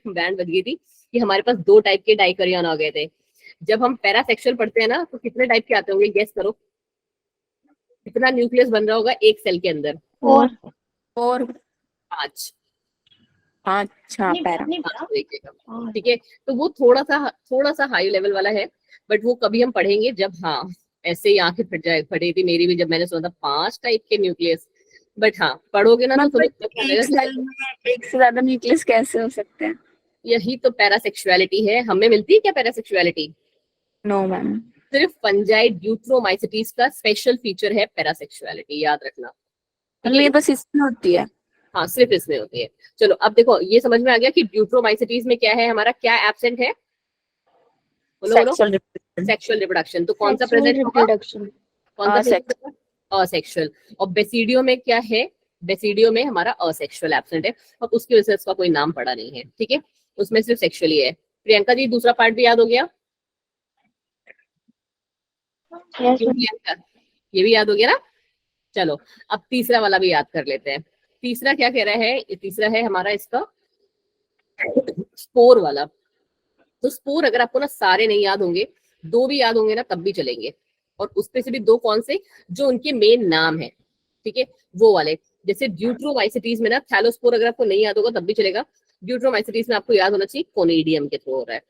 बैंड बज गई थी, कि हमारे पास 2 टाइप के डाइकरियन आ गए थे। जब हम पैरासेक्सुअल पढ़ते हैं ना, तो कितने टाइप के आते होंगे? गेस करो, कितना न्यूक्लियस बन रहा होगा एक सेल के अंदर? 4। और 5। अच्छा पैरा। और ठीक है, तो वो थोड़ा सा हाई लेवल वाला है, बट वो कभी हम पढ़ेंगे जब, हाँ ऐसे ही आंखें फटी थी मेरी भी जब मैंने सुना था 5 टाइप के न्यूक्लियस। बट हाँ पढ़ोगे ना तो तुम्हें पता एक चलेगा सेल में एक से ज्यादा न्यूक्लियस कैसे हो सकते हैं? यही तो पैरासेक्सुअलिटी है। हमें मिलती है क्या पैरासेक्सुअलिटी? No ma'am. सिर्फ फंजाई ड्यूट्रोमाइसिटीज का स्पेशल फीचर है पैरासेक्सुअलिटी, याद रखना। ठीक है, ये बस इसमें होती है। हाँ सिर्फ इसमें होती है। चलो अब देखो ये समझ में आ गया कि ड्यूट्रोमाइसिटीज में क्या है, हमारा क्या एब्सेंट है? बोलो बोलो। Sexual reproduction. सेक्सुअल रिप्रोडक्शन, तो कौन सा सेक्सुअल प्रेजेंट होगा? रिप्रोडक्शन। कौन सा असेक्स- प्रेजेंट होगा? असेक्सुअल। और बेसिडियो में क्या है? बेसिडियो में हमारा असेक्सुअल एब्सेंट है, और उसकी वजह से उसका कोई नाम पड़ा नहीं है। ठीक है, उसमें सिर्फ सेक्सुअल ही है। प्रियंका जी दूसरा पार्ट भी याद हो गया? यस क्यों प्रियंका, ये भी याद हो गया ना? चलो अब तीसरा वाला भी याद कर लेते हैं। तीसरा क्या कह रहा है? तीसरा है हमारा इसका स्पोर वाला। तो स्पोर अगर आपको ना सारे नहीं याद होंगे, 2 भी याद होंगे ना तब भी चलेंगे, और उसपे से भी 2 कौन से जो उनके मेन नाम है, ठीक है वो वाले। जैसे ड्यूट्रोमाइसिटीज में ना थैलोस्पोर अगर आपको नहीं याद होगा तब भी चलेगा, ड्यूट्रोमाइसिटीज में आपको याद होना चाहिए कोनिडियम के थ्रू हो रहा है।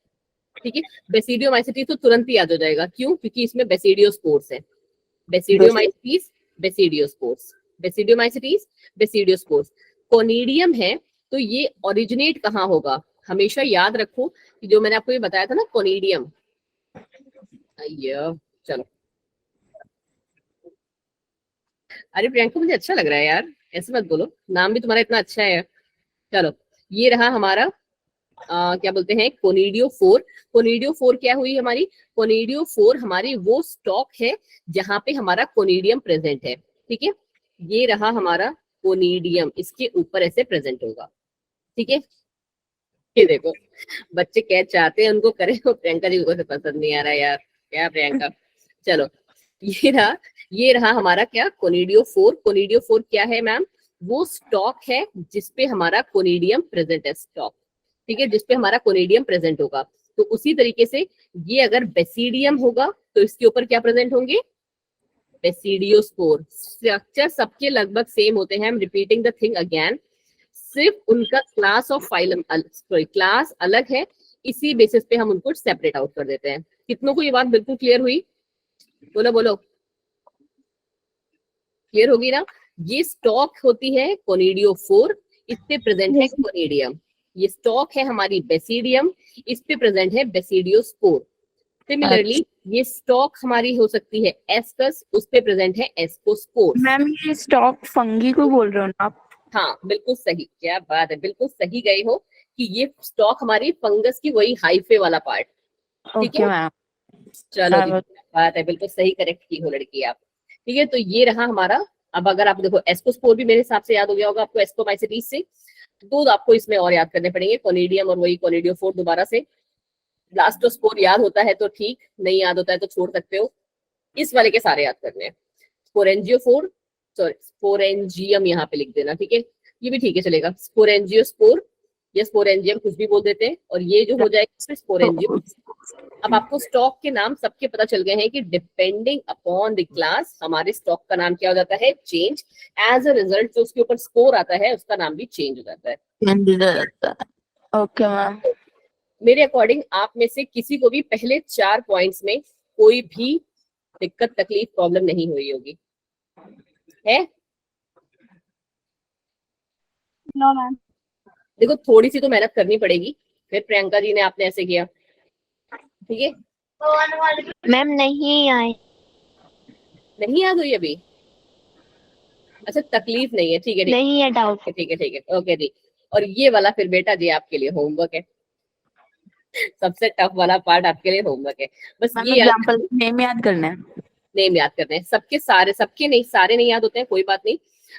ठीक है, बेसिडियोमाइसिटीज तो तुरंत ही याद हो जाएगा, क्यों? क्योंकि इसमें बेसिडियोस्पोर्स है। Basidiomycetes, basidiospores, basidiomycetes, basidiospores. Conidium है तो ये ओरिजिनेट कहाँ होगा? हमेशा याद रखो कि जो मैंने आपको ये बताया था ना कोनिडियम, चलो। अरे प्रियंका मुझे अच्छा लग रहा है यार, ऐसे मत बोलो, नाम भी तुम्हारा इतना अच्छा है। चलो ये रहा हमारा क्या बोलते हैं, कोनिडियो 4। कोनिडियो 4 क्या हुई हमारी? कोनिडियो 4 हमारी वो स्टॉक है जहां पे हमारा कोनिडियम प्रेजेंट है। ठीक है, ये रहा हमारा कोनिडियम, इसके ऊपर ऐसे प्रेजेंट होगा। ठीक है, ये देखो बच्चे क्या चाहते हैं उनको करें, वो प्रियंका जी को तो पसंद नहीं आ रहा यार, क्या प्रियंका। चलो ये रहा हमारा क्या, कोनिडियो 4। कोनिडियो 4 क्या है मैम? वो स्टॉक है जिसपे हमारा कोनिडियम प्रेजेंट है, स्टॉक। ठीक है, जिसपे हमारा कोनिडियम प्रेजेंट होगा। तो उसी तरीके से ये अगर बेसिडियम होगा तो इसके ऊपर क्या प्रेजेंट होंगे? बेसिडियोस्पोर। स्ट्रक्चर सबके लगभग सेम होते हैं, हम रिपीटिंग द थिंग अगेन, सिर्फ उनका क्लास ऑफ फाइलम क्लास अलग है, इसी बेसिस पे हम उनको सेपरेट आउट कर देते हैं। कितनों को ये बात बिल्कुल क्लियर हुई? बोलो बोलो, क्लियर होगी ना? ये स्टॉक होती है कोनिडियो 4, इस पे प्रेजेंट है कोनिडियम। ये स्टॉक है हमारी बेसिडियम, इस पे प्रेजेंट है बेसिडियोस्पोर। सिमिलरली ये स्टॉक हमारी हो सकती है एस्कस, उस पे प्रेजेंट है एस्कोस्पोर। मैम ये स्टॉक फंगी को बोल रहे हो ना आप? हाँ बिल्कुल सही, क्या बात है, बिल्कुल सही गए हो कि ये स्टॉक हमारी फंगस की वही हाइफे वाला पार्ट। ठीक ओके है, मैम। चलो जी, बात है, बिल्कुल सही करेक्ट की हो लड़की आप। ठीक है, तो ये रहा हमारा। अब अगर आप देखो एस्कोस्पोर भी मेरे हिसाब से याद हो गया होगा आपको एस्कोमाइसिटीज से, 2 आपको इसमें और याद करने पड़ेंगे, कोनिडियम और वही कोनिडियो 4 दोबारा से। ब्लास्टोस्पोर याद होता है तो ठीक, नहीं याद होता है तो छोड़ सकते हो। इस वाले के सारे याद करने हैं। स्पोरेंजियोफोर, सॉरी स्पोरेंजियम यहाँ पे लिख देना, ठीक है, ये भी ठीक है चलेगा। स्पोरेंजियोस्पोर या स्पोरेंजियम कुछ भी बोल देते हैं, और ये जो हो जाएगा स्पोरेंजियम। अब आपको स्टॉक के नाम सबके पता चल गए हैं कि डिपेंडिंग अपॉन द क्लास हमारे स्टॉक का नाम क्या हो जाता है, चेंज। एज अ रिजल्ट जो उसके ऊपर स्कोर आता है उसका नाम भी चेंज हो जाता है। Okay ma'am. मेरे अकॉर्डिंग आप में से किसी को भी पहले 4 पॉइंट्स में कोई भी दिक्कत तकलीफ प्रॉब्लम नहीं हुई होगी, है? No ma'am. देखो थोड़ी सी तो मेहनत करनी पड़ेगी, फिर प्रियंका जी ने आपने ऐसे किया, ठीक है? मैम नहीं आए। नहीं याद हुई अभी? अच्छा तकलीफ नहीं है, ठीक है नहीं है डाउट। ठीक है ठीक है, ओके जी। और ये वाला फिर बेटा जी आपके लिए होमवर्क है, सबसे टफ वाला पार्ट आपके लिए होमवर्क है। बस मैम ये एग्जांपल नेम याद करना है। नेम याद करने हैं, सबके सारे, सबके नहीं, सारे नहीं याद होते हैं कोई बात नहीं,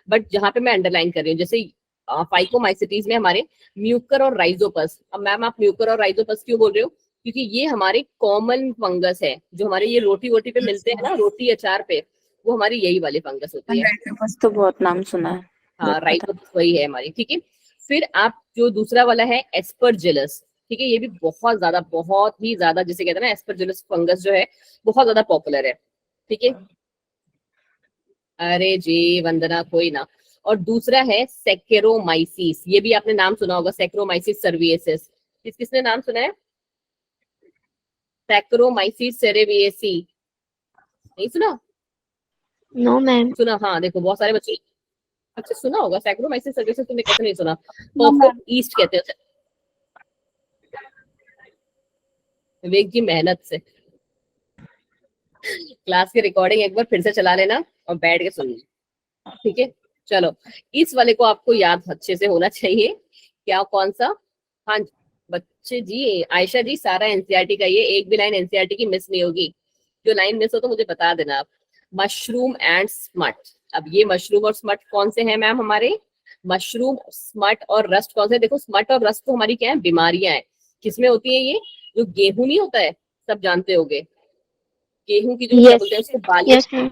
बट जहां पे मैं अंडरलाइन कर रही हूँ, जैसे फाइकोमाइसिटीज में हमारे म्यूकर और राइजोपस। अब मैम आप म्यूकर और राइजोपस क्यों बोल रहे हो? क्योंकि ये हमारे कॉमन फंगस है, जो हमारे ये रोटी वोटी पे मिलते हैं ना, रोटी अचार पे, वो हमारी यही वाली फंगस होती है। बस तो बहुत नाम सुना है। हाँ राइजोपस वही है हमारी, ठीक है। फिर आप जो दूसरा वाला है एस्परजिलस, ठीक है, ये भी बहुत ही ज्यादा जिसे कहते हैं ना एस्परजिलस फंगस जो है बहुत ज्यादा पॉपुलर है, ठीक है। अरे जी वंदना, कोई ना। और दूसरा है सेकेरोमाइसिस, ये भी आपने नाम सुना होगा, सेकेरोमाइसिस सर्विएसिस। किसने नाम सुना है? सेकेरोमाइसिस सेरेविएसी, नहीं सुना? No ma'am. सुना, हाँ देखो बहुत सारे बच्चे, अच्छा सुना होगा सैक्रोमाइसिस सर्विसेज, तुमने कैसे नहीं सुना? No, ma'am. परफेक्ट ईस्ट कहते हैं उसे। विवेक जी मेहनत से क्लास की रिकॉर्डिंग एक बार फिर से चला लेना और बैठ के सुनना, ठीक है? चलो, इस वाले को आपको याद अच्छे से होना चाहिए। क्या, कौन सा? हाँ बच्चे जी, आयशा जी, सारा एनसीईआरटी का, ये एक भी लाइन एनसीईआरटी की मिस नहीं होगी। जो लाइन मिस हो तो मुझे बता देना आप। Mushroom and smut. अब ये मशरूम और स्मट कौन से हैं मैम हमारे? मशरूम, स्मट और रस्ट कौन से? देखो स्मट और रस्ट तो हमारी क्या है, बीमारियां हैं। किसमें होती है ये? जो गेहूं नहीं होता है, सब जानते होगे, गेहूं की जो क्या Yes. बोलते हैं उसको, बालियां। Yes, ma'am.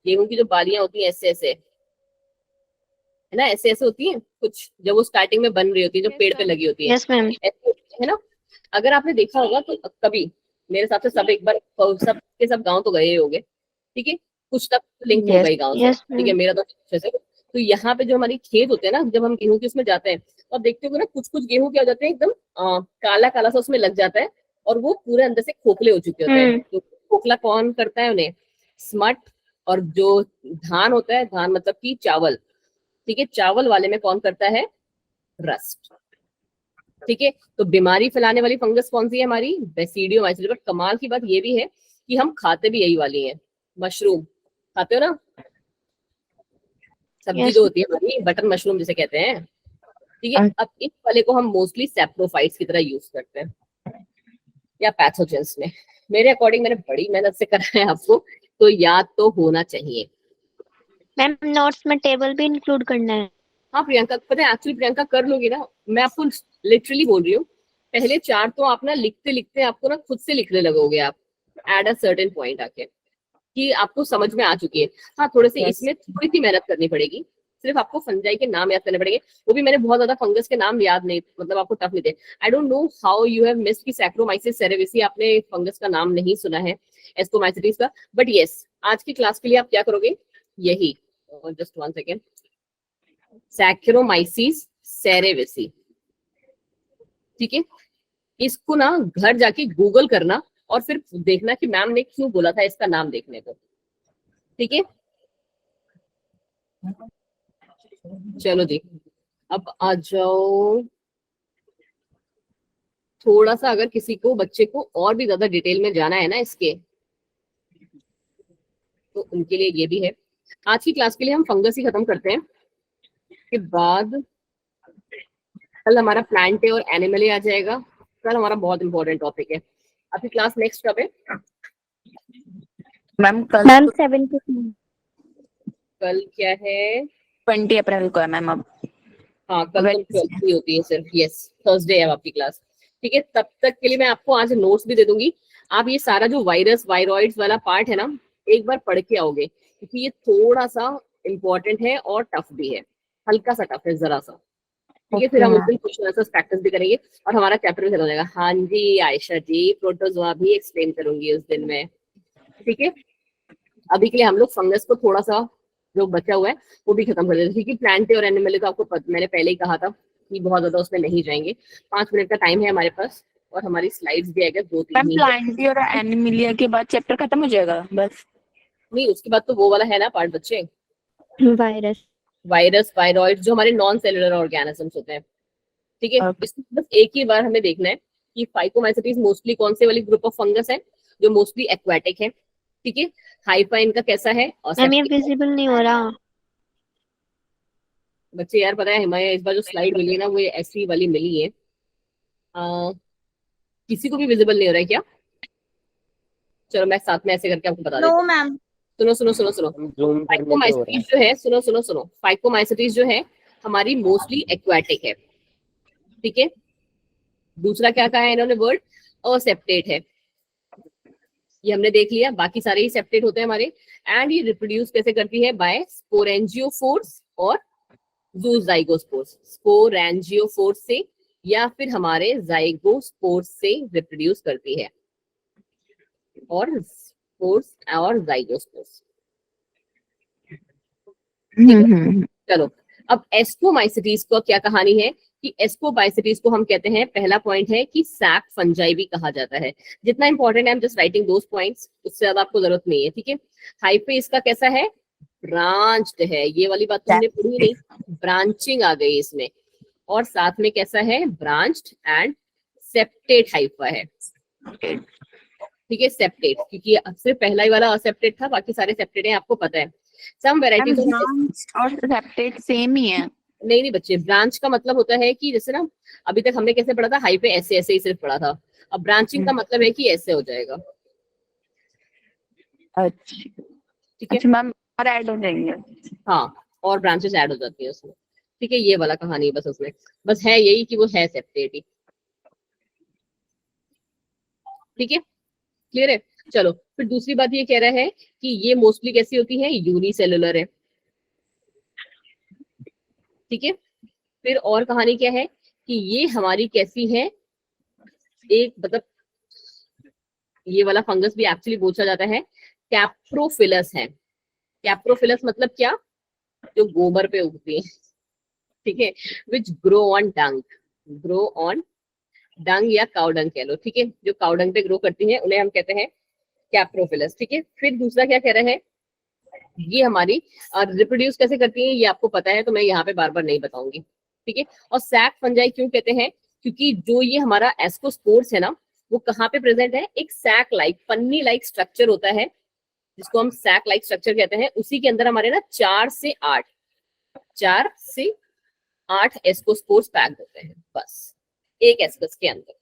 गेहूं की जो बालियां होती हैं ऐसे ऐसे, है ना, ऐसे ऐसे होती हैं कुछ, जब वो स्टार्टिंग में बन रही होती है, जो पेड़ पे लगी होती है, Yes, ma'am. ऐसे होती है ना। अगर आपने देखा होगा तो कभी, मेरे हिसाब से सब एक बार, सब के सब गांव तो गए होंगे, ठीक है, कुछ तक लिंक होगा ही गांव से, Yes, ठीक है, ma'am. मेरा तो अच्छे से। तो यहाँ पे जो हमारी खेत होते हैं ना, जब हम गेहूं के उसमें जाते हैं, तो आप देखते हो ना, कुछ कुछ गेहूं क्या हो जाते हैं, एकदम काला काला सा उसमें लग जाता है, और वो पूरे अंदर से खोखले हो चुके होते हैं। तो खोखला कौन करता है उन्हें? स्मट। और जो धान होता है, धान मतलब कि चावल, ठीक है, चावल वाले में कौन करता है? रस्ट, ठीक है। तो बीमारी फैलाने वाली फंगस कौन सी है हमारी? बेसिडियोमाइसिस। बट कमाल की बात ये भी है कि हम खाते भी यही वाली हैं। मशरूम खाते हो ना, सब्जी Yes. जो होती है हमारी, बटन मशरूम जिसे कहते हैं, ठीक है। अब इस वाले को हम मोस्टली सैप्रोफाइट्स की तरह यूज करते हैं, या पैथोजेंस में। मेरे अकॉर्डिंग मैंने बड़ी मेहनत से करा है आपको, तो याद तो होना चाहिए। मैम नोट्स में टेबल भी इंक्लूड करना है। हाँ प्रियंका, पता है एक्चुअली प्रियंका कर लोगी ना, मैं आपको लिटरली बोल रही हूँ, पहले 4 तो आप ना लिखते लिखते आपको ना खुद से लिखने लगोगे आप, एट अ सर्टेन पॉइंट आके, कि आपको समझ में आ चुकी है। हाँ थोड़े से Yes. इसमें थोड़ी सी मेहनत करनी पड़ेगी, सिर्फ आपको फंजाई के नाम याद करने पड़ेंगे। वो भी मैंने बहुत ज्यादा फंगस के नाम याद नहीं, मतलब आपको टफ नहीं थे। I don't know how you have missed की सैक्रोमाइसिस सेरेविसी, आपने फंगस का नाम नहीं सुना है, एस्कोमाइसिटीज का। बट यस, आज की क्लास के लिए आप क्या करोगे, यही, जस्ट 1 सेकेंड, सैक्रोमाइसिस सेरेविसी, ठीक है। इसको ना घर जाके गूगल करना और फिर देखना कि मैम ने क्यों बोला था इसका नाम देखने को, ठीक है। चलो जी, अब आ जाओ, थोड़ा सा अगर किसी को, बच्चे को और भी ज्यादा डिटेल में जाना है ना इसके, तो उनके लिए ये भी है। आज की क्लास के लिए हम फंगस ही खत्म करते हैं, के बाद कल हमारा प्लांटे और एनिमले आ जाएगा। कल हमारा बहुत इंपॉर्टेंट टॉपिक है। आपकी क्लास नेक्स्ट कब है? मैम कल मैम 7 to 9। कल क्या है? 20 अप्रैल को है मैम। अब हाँ कल तो 12 ही होती है सिर्फ, यस थर्सडे है आपकी क्लास, ठीक है। तब तक के लिए मैं आपको आज नोट्स भी दे दूंगी, आप ये सारा जो वायरस वायरॉइड्स वाला पार्ट है ना, एक बार पढ़ के आओगे, क्योंकि ये थोड़ा सा इम्पोर्टेंट है और टफ भी है, हल्का सा टफ है जरा सा, ठीक है। फिर हम उस दिन क्वेश्चन आंसर्स प्रैक्टिस भी करेंगे और हमारा चैप्टर भी खत्म हो जाएगा। हाँ जी आयशा जी, प्रोटोजोआ भी एक्सप्लेन करूंगी उस दिन में, ठीक है। अभी के लिए हम लोग फंगस को थोड़ा सा जो बचा हुआ है वो भी खत्म कर देते हैं, क्योंकि प्लांटे और एनिमल तो आपको मैंने पहले ही कहा था कि बहुत ज्यादा उसमें नहीं जाएंगे। 5 मिनट का टाइम है हमारे पास, और हमारी स्लाइड्स भी आएगा 2-3 मैम ही है। प्लांटी और एनिमिलिया के बाद चैप्टर खत्म हो जाएगा बस? नहीं, उसके बाद तो वो वाला है ना पार्ट बच्चे, वायरस। वायरस वायरॉइड, जो हमारे नॉन सेलुलर ऑर्गेनिजम्स होते हैं, ठीक है। Okay. इसमें बस एक ही बार हमें देखना है कि फाइकोमाइसेटीज मोस्टली कौन से वाली ग्रुप ऑफ फंगस है, जो मोस्टली एक्वाटिक है, ठीक है। हाइफा इनका कैसा है, और मैम ये विजिबल नहीं हो रहा। बच्चे यार पता है हिमाया, इस बार जो स्लाइड मिली है ना वो ये ऐसी वाली मिली है, किसी को भी विजिबल नहीं हो रहा है क्या? चलो मैं साथ में ऐसे करके आपको बता देती हूँ। मैम। सुनो सुनो सुनो सुनो, हम जूम करने से हो रहा है। फाइकोमाइसेटीज जो है, सुनो सुनो सुनो, फाइकोमाइसेटीज जो है हमारी मोस्टली एक्वाटिक है, ठीक है। दूसरा क्या कहा है इन्होंने वर्ड, असेप्टेट है, ये हमने देख लिया। बाकी सारे ही सेप्टेट होते हैं हमारे। एंड ये रिप्रोड्यूस कैसे करती है, बाय स्पोरेंजियोफोर्स और ज़ूजाइगोस्पोर्स, स्पोरेंजियोफोर्स से या फिर हमारे जाइगोस्पोर्स से रिप्रोड्यूस करती है, और स्पोर्स और जाइगोस्पोर्स, चलो, अब एस्कोमाइसिटीज को क्या कहानी है कि एस्कोमाइसिटीज को हम कहते हैं, पहला पॉइंट है कि सैक फंजाई भी कहा जाता है। जितना इंपॉर्टेंट है, I am just writing those points, उससे ज्यादा आपको जरूरत नहीं है, ठीक है। हाइफे इसका कैसा है, ब्रांच्ड है, ये वाली बात तो हमने पढ़ी नहीं, ब्रांचिंग आ गई इसमें। और साथ में कैसा है, ब्रांच्ड एंड सेप्टेड हाइफा है, ठीक है, सेप्टेड, क्योंकि सिर्फ पहला ही वाला असेप्टेड था, बाकी सारे सेप्टेड हैं, आपको पता है। सम वेराइटीज और सेप्टेड सेम ही है। नहीं बच्चे, ब्रांच का मतलब होता है कि जैसे ना अभी तक हमने कैसे पढ़ा था, हाई पे ऐसे ऐसे ही सिर्फ पढ़ा था, अब ब्रांचिंग का मतलब है कि ऐसे हो जाएगा, अच्छा ठीक है। अच्छा मैम, और ऐड हो जाएंगे। हाँ, और ब्रांचेस ऐड हो जाती है उसमें, ठीक है, ये वाला कहानी है बस उसमें, बस है यही कि वो है सेपरेट ही, ठीक है, क्लियर है। चलो, फिर दूसरी बात ये कह रहा है कि ये मोस्टली कैसी होती है, यूनिसेलुलर है, ठीक है। फिर और कहानी क्या है कि ये हमारी कैसी है, एक मतलब ये वाला फंगस भी एक्चुअली पूछा जाता है, कैप्रोफिलस है। कैप्रोफिलस मतलब क्या, जो गोबर पे उगती है, ठीक है, which grow on dung, grow on dung या काउडंग कह लो, ठीक है, जो काउडंग पे ग्रो करती है उन्हें हम कहते हैं कैप्रोफिलस, ठीक है। फिर दूसरा क्या कह रहा है, ये हमारी रिप्रोड्यूस कैसे करती है ये आपको पता है, तो मैं यहाँ पे बार बार नहीं बताऊंगी, ठीक है। और सैक फंजाई क्यों कहते हैं, क्योंकि जो ये हमारा एस्कोस्पोर्स है ना, वो कहाँ पे प्रेजेंट है, एक सैक लाइक, पन्नी लाइक स्ट्रक्चर होता है, जिसको हम सैक लाइक स्ट्रक्चर कहते हैं, उसी के अंदर हमारे ना 4 से 8 एस्कोस्पोर्स पैक होते हैं, बस एक एस्कस के अंदर,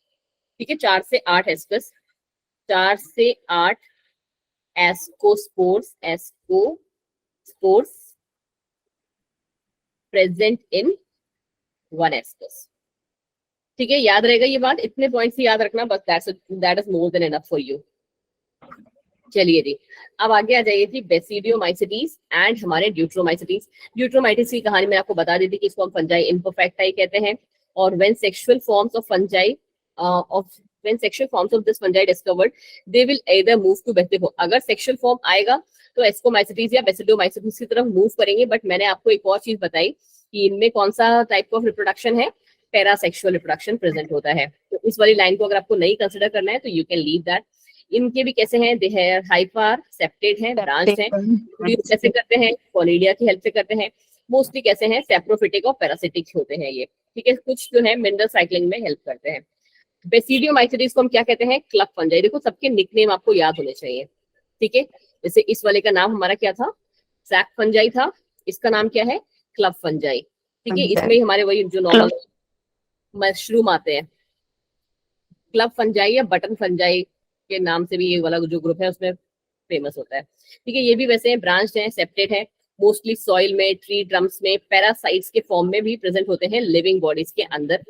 ठीक है, 4 से 8 एस्कस, 4 से 8 ascospores present in one ascus, ठीक है। याद रहेगा ये बात, इतने पॉइंट्स याद रखना बस, that is more than enough for you. चलिए जी, अब आगे आ जाइए थी बेसिडियोमाइसिटीज एंड हमारे ड्यूट्रोमाइसिटीज। ड्यूट्रोमाइटिस की कहानी मैं आपको बता दी थी कि इसको हम फंजाई इम्परफेक्टाई कहते हैं, और when sexual forms of fungi when sexual forms of this fungi discovered, they will either move to देखो, अगर सेक्सुअल फॉर्म आएगा तो एस्कोमाइसिटीज या बेसिडियोमाइसिटीज की तरफ मूव करेंगे, बट मैंने आपको एक और चीज बताई कि इनमें कौन सा टाइप ऑफ रिप्रोडक्शन है, पैरासेक्सुअल रिप्रोडक्शन प्रेजेंट होता है। तो इस वाली लाइन को अगर आपको नहीं कंसिडर करना है तो यू कैन लीव दैट। इनके भी कैसे हैं, दे है हाइपर सेप्टेड हैं, ब्रांच्ड हैं, रिप्रोड्यूस कैसे करते हैं, कॉनिडिया की हेल्प से करते हैं, मोस्टली कैसे हैं, सेप्रोफिटिक और पैरासिटिक होते हैं ये, ठीक है। कुछ जो है मिनरल साइक्लिंग में हेल्प करते हैं। बेसिडियोमाइसिटीज को हम क्या कहते हैं, क्लब फंजाई। देखो सबके निकनेम आपको याद होने चाहिए, ठीक है। जैसे इस वाले का नाम हमारा क्या था, सैक फंजाई था, इसका नाम क्या है, क्लब फंजाई, ठीक है। इसमें हमारे वही जो नॉर्मल मशरूम आते हैं, क्लब फंजाई या बटन फंजाई के नाम से भी ये वाला जो ग्रुप है उसमें फेमस होता है, ठीक है। ये भी वैसे ब्रांच्ड है, सेप्टेड है, मोस्टली सॉइल में, ट्री ड्रम्स में, पैरासाइट्स के फॉर्म में भी प्रेजेंट होते हैं लिविंग बॉडीज के अंदर।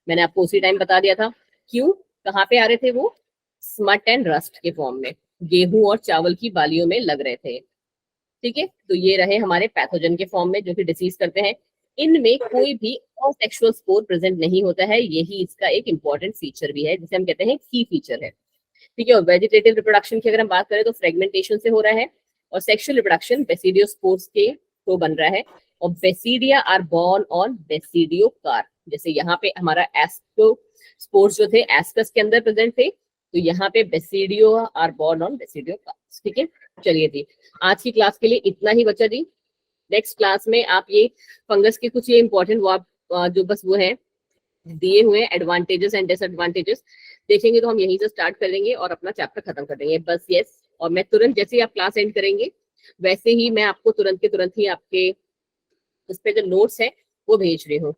मैंने आपको उसी टाइम बता दिया था, क्यों, कहाँ पे आ रहे थे वो, स्मट एंड रस्ट के फॉर्म में, गेहूं और चावल की बालियों में लग रहे थे, ठीक है। तो ये रहे हमारे पैथोजन के फॉर्म में जो कि डिसीज करते हैं। इनमें कोई भी सेक्सुअल स्पोर प्रेजेंट नहीं होता है, यही इसका एक इंपॉर्टेंट फीचर भी है, जिसे हम कहते हैं की फीचर है, ठीक है। और वेजिटेटिव रिप्रोडक्शन की अगर हम बात करें तो फ्रेगमेंटेशन से हो रहा है, और सेक्सुअल रिप्रोडक्शन बेसिडियोस्पोर्स के थ्रू बन रहा है, और बेसिडिया आर बोर्न ऑन बेसिडियोकार। जैसे यहाँ पे हमारा एस्कोस्पोर्स जो थे एस्कस के अंदर प्रेजेंट थे, तो यहाँ पे बेसिडियो आर बोर्न ऑन बेसिडियोकार, ठीक है। चलिए जी, आज की क्लास के लिए इतना ही बचा जी। नेक्स्ट क्लास में आप ये फंगस के कुछ ये इंपॉर्टेंट जो बस वो है दिए हुए एडवांटेजेस एंड डिसएडवांटेजेस देखेंगे, तो हम यहीं से स्टार्ट करेंगे और अपना चैप्टर खत्म कर देंगे बस। यस, और मैं तुरंत जैसे ही आप क्लास एंड करेंगे वैसे ही मैं आपको तुरंत के तुरंत ही आपके उस पे जो नोट्स है वो भेज रही हूँ।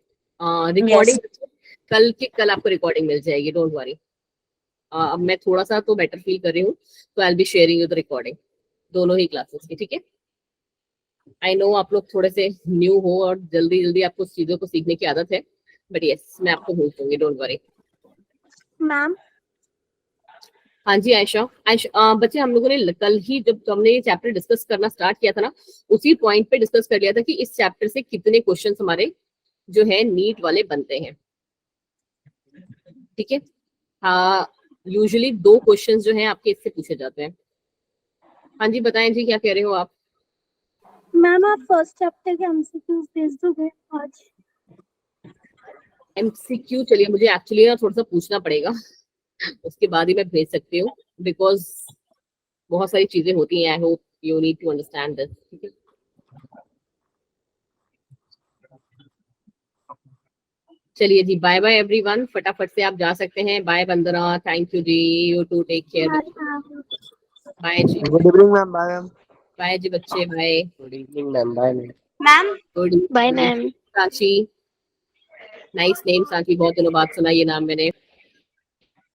रिकॉर्डिंग कल के कल आपको रिकॉर्डिंग मिल जाएगी, डोंट वरी। अब मैं थोड़ा सा तो बेटर फील कर रही हूँ, तो I will be sharing you the recording दोनों ही क्लासेस की, ठीक है। आई नो आप लोग थोड़े से न्यू हो और जल्दी जल्दी आपको चीजों को सीखने की आदत है, बट यस मैं आपको भेज दूंगी, डोंट वरी। मैम हाँ जी आयशा, बच्चे हम लोगों ने कल ही जब हमने ये चैप्टर डिस्कस करना स्टार्ट किया था ना, उसी पॉइंट पे डिस्कस कर लिया था कि इस चैप्टर से कितने क्वेश्चंस हमारे जो है नीट वाले बनते हैं, ठीक है। हाँ, यूजुअली 2 क्वेश्चंस जो हैं आपके इससे पूछे जाते हैं। हाँ जी बताएं जी, क्या कह रहे हो आप। मैम आप फर्स्ट चैप्टर के एमसीक्यूज भेज दोगे आज? एमसीक्यू चलिए मुझे एक्चुअली ना थोड़ा सा पूछना पड़ेगा उसके बाद ही मैं भेज सकती हूँ बिकॉज बहुत सारी चीजें होती हैं। I hope you need to understand this. ठीक है, चलिए जी, बाय बाय एवरीवन, फटाफट से आप जा सकते हैं। बाय वंदना, थैंक यू जी, you too take care. Bye जी, good evening ma'am, bye ma'am. Bye जी बच्चे, bye. Good evening ma'am, bye ma'am. Ma'am goodbye ma'am. Sanchi, nice name Sanchi, बहुत दिनों बाद सुना ये नाम मैंने।